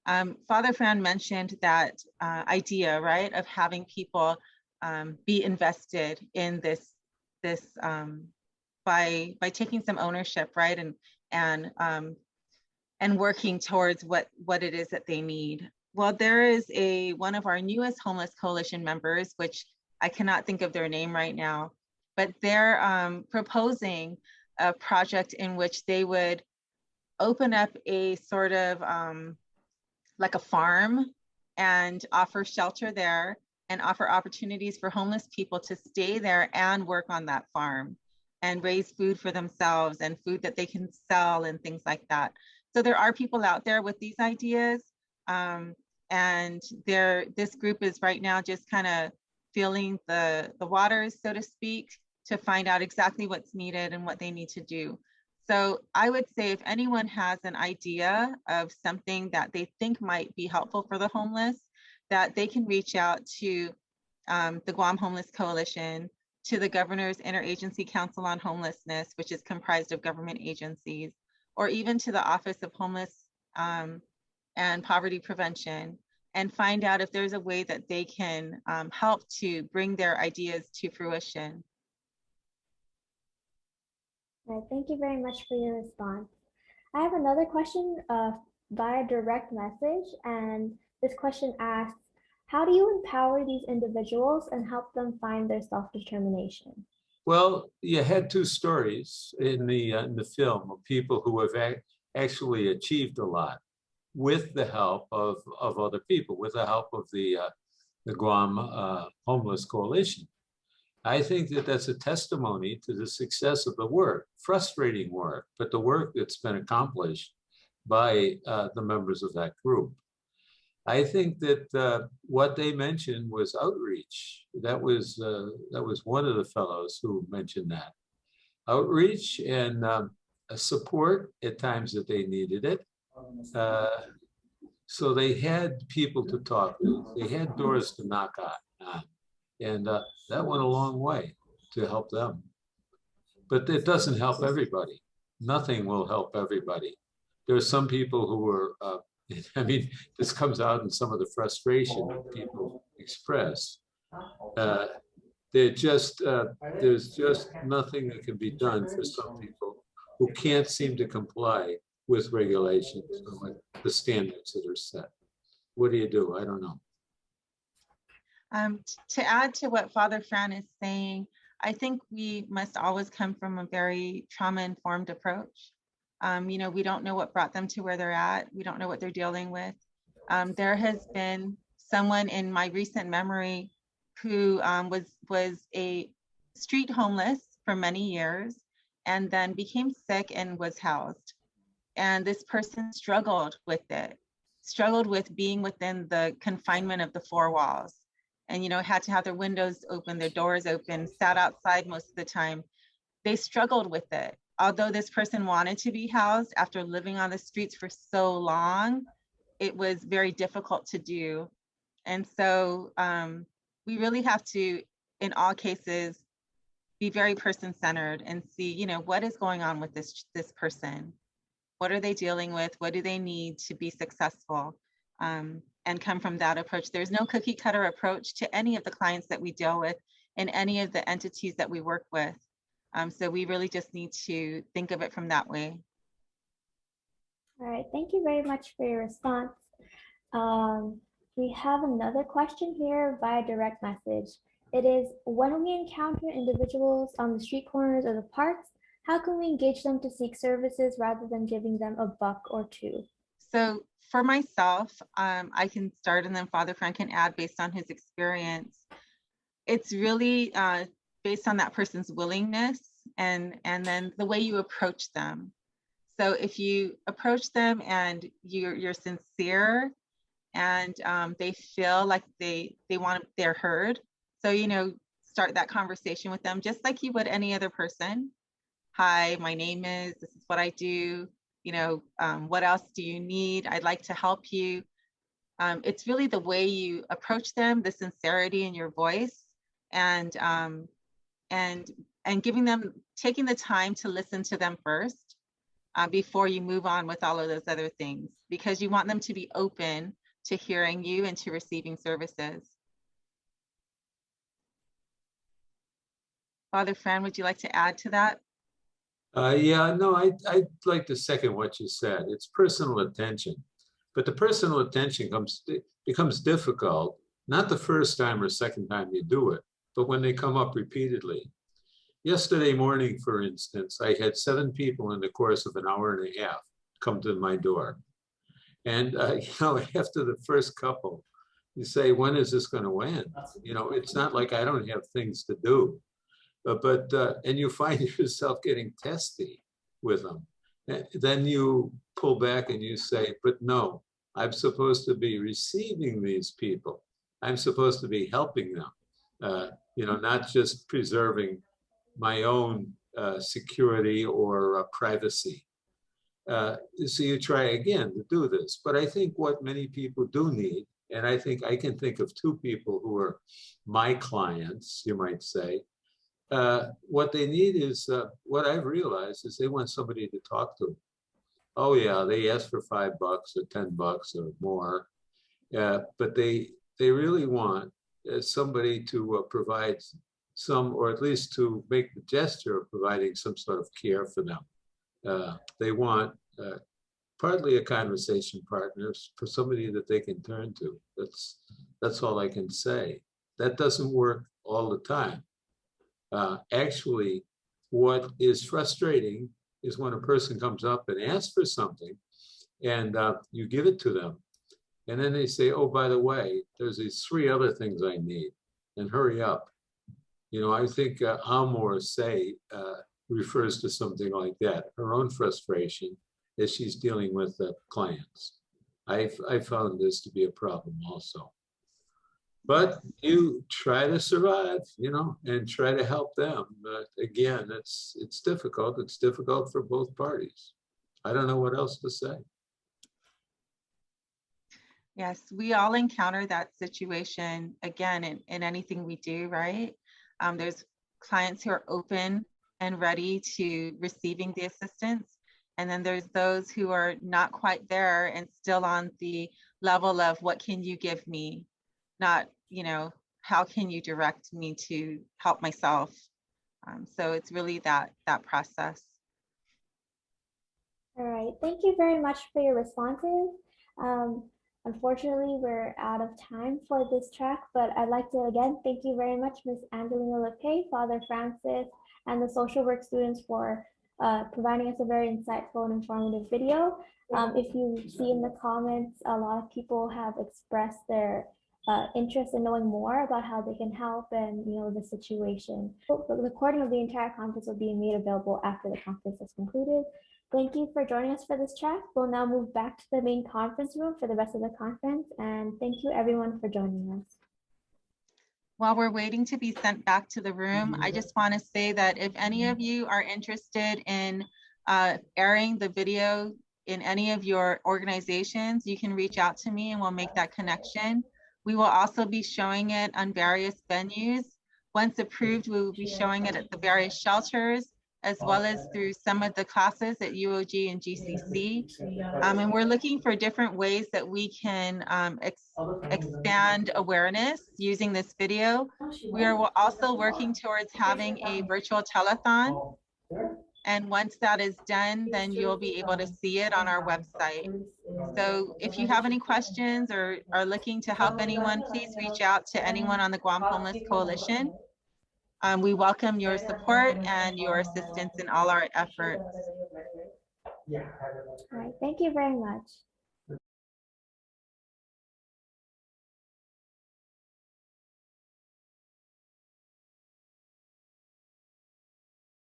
Father Fran mentioned that idea, right, of having people be invested in this by taking some ownership, right, and working towards what it is that they need. Well, there is one of our newest Homeless Coalition members, which I cannot think of their name right now, but they're proposing a project in which they would open up a sort of like a farm and offer shelter there and offer opportunities for homeless people to stay there and work on that farm. and raise food for themselves and food that they can sell and things like that. So there are people out there with these ideas. And this group is right now just kind of feeling the waters, so to speak, to find out exactly what's needed and what they need to do. So I would say if anyone has an idea of something that they think might be helpful for the homeless, that they can reach out to the Guam Homeless Coalition, to the Governor's Interagency Council on Homelessness, which is comprised of government agencies, or even to the Office of Homeless and Poverty Prevention, and find out if there's a way that they can help to bring their ideas to fruition. All right, thank you very much for your response. I have another question via direct message, and this question asks, how do you empower these individuals and help them find their self-determination? Well, you had two stories in the film of people who have actually achieved a lot with the help of other people, with the help of the Guam Homeless Coalition. I think that that's a testimony to the success of the work, frustrating work, but the work that's been accomplished by the members of that group. I think that what they mentioned was outreach. That was one of the fellows who mentioned that. Outreach and support at times that they needed it. So they had people to talk to. They had doors to knock on. And that went a long way to help them. But it doesn't help everybody. Nothing will help everybody. There are some people who were, I mean, this comes out in some of the frustration that people express. There's just nothing that can be done for some people who can't seem to comply with regulations or with the standards that are set. What do you do? I don't know. To add to what Father Fran is saying, I think we must always come from a very trauma-informed approach. You know, we don't know what brought them to where they're at. We don't know what they're dealing with. There has been someone in my recent memory who was a street homeless for many years and then became sick and was housed. And this person struggled with it, struggled with being within the confinement of the four walls. And, you know, had to have their windows open, their doors open, sat outside most of the time. They struggled with it. Although this person wanted to be housed, after living on the streets for so long, it was very difficult to do. And so we really have to, in all cases, be very person-centered and see, you know, what is going on with this person? What are they dealing with? What do they need to be successful? And come from that approach. There's no cookie cutter approach to any of the clients that we deal with and any of the entities that we work with. So we really just need to think of it from that way. All right, thank you very much for your response. We have another question here via direct message. It is, when we encounter individuals on the street corners or the parks, how can we engage them to seek services rather than giving them a buck or two? So for myself, I can start and then Father Frank can add based on his experience. It's really based on that person's willingness and then the way you approach them. So if you approach them and you're sincere and they feel like they're heard. So, you know, start that conversation with them just like you would any other person. Hi, my name is, this is what I do. You know, what else do you need? I'd like to help you. It's really the way you approach them, the sincerity in your voice, and giving them, taking the time to listen to them first before you move on with all of those other things, because you want them to be open to hearing you and to receiving services. Father Fran, would you like to add to that? Yeah, no, I'd like to second what you said. It's personal attention, but the personal attention becomes difficult, not the first time or second time you do it, but when they come up repeatedly. Yesterday morning, for instance, I had 7 people in the course of an hour and a half come to my door. And, you know, after the first couple, you say, when is this going to end? You know, it's not like I don't have things to do. And you find yourself getting testy with them. Then you pull back and you say, but no, I'm supposed to be receiving these people. I'm supposed to be helping them, not just preserving my own security or privacy. So you try again to do this. But I think what many people do need, and I think I can think of two people who are my clients, you might say, what they need is, what I've realized is they want somebody to talk to. Oh yeah, they ask for $5 or $10 or more, but they really want somebody to provide some, or at least to make the gesture of providing some sort of care for them. They want partly a conversation partner, for somebody that they can turn to. That's all I can say. That doesn't work all the time. Actually, what is frustrating is when a person comes up and asks for something and you give it to them. And then they say, oh, by the way, there's these 3 other things I need, and hurry up. I think Amor Say refers to something like that, her own frustration as she's dealing with clients. I found this to be a problem also. But you try to survive, and try to help them. But again, it's difficult. It's difficult for both parties. I don't know what else to say. Yes, we all encounter that situation again in anything we do, right? There's clients who are open and ready to receiving the assistance. And then there's those who are not quite there and still on the level of what can you give me? Not, how can you direct me to help myself? So it's really that process. All right, thank you very much for your responses. Unfortunately, we're out of time for this track, but I'd like to again thank you very much, Ms. Angelina LePay, Father Francis, and the social work students for providing us a very insightful and informative video. If you see in the comments, a lot of people have expressed their interest in knowing more about how they can help and the situation. The recording of the entire conference will be made available after the conference is concluded. Thank you for joining us for this track. We'll now move back to the main conference room for the rest of the conference, and thank you everyone for joining us. While we're waiting to be sent back to the room, I just want to say that if any of you are interested in airing the video in any of your organizations, you can reach out to me and we'll make that connection. We will also be showing it on various venues. Once approved, we will be showing it at the various shelters, as well as through some of the classes at UOG and GCC. And we're looking for different ways that we can expand awareness using this video. We are also working towards having a virtual telethon. And once that is done, then you'll be able to see it on our website. So if you have any questions or are looking to help anyone, please reach out to anyone on the Guam Homeless Coalition. We welcome your support and your assistance in all our efforts. All right, thank you very much.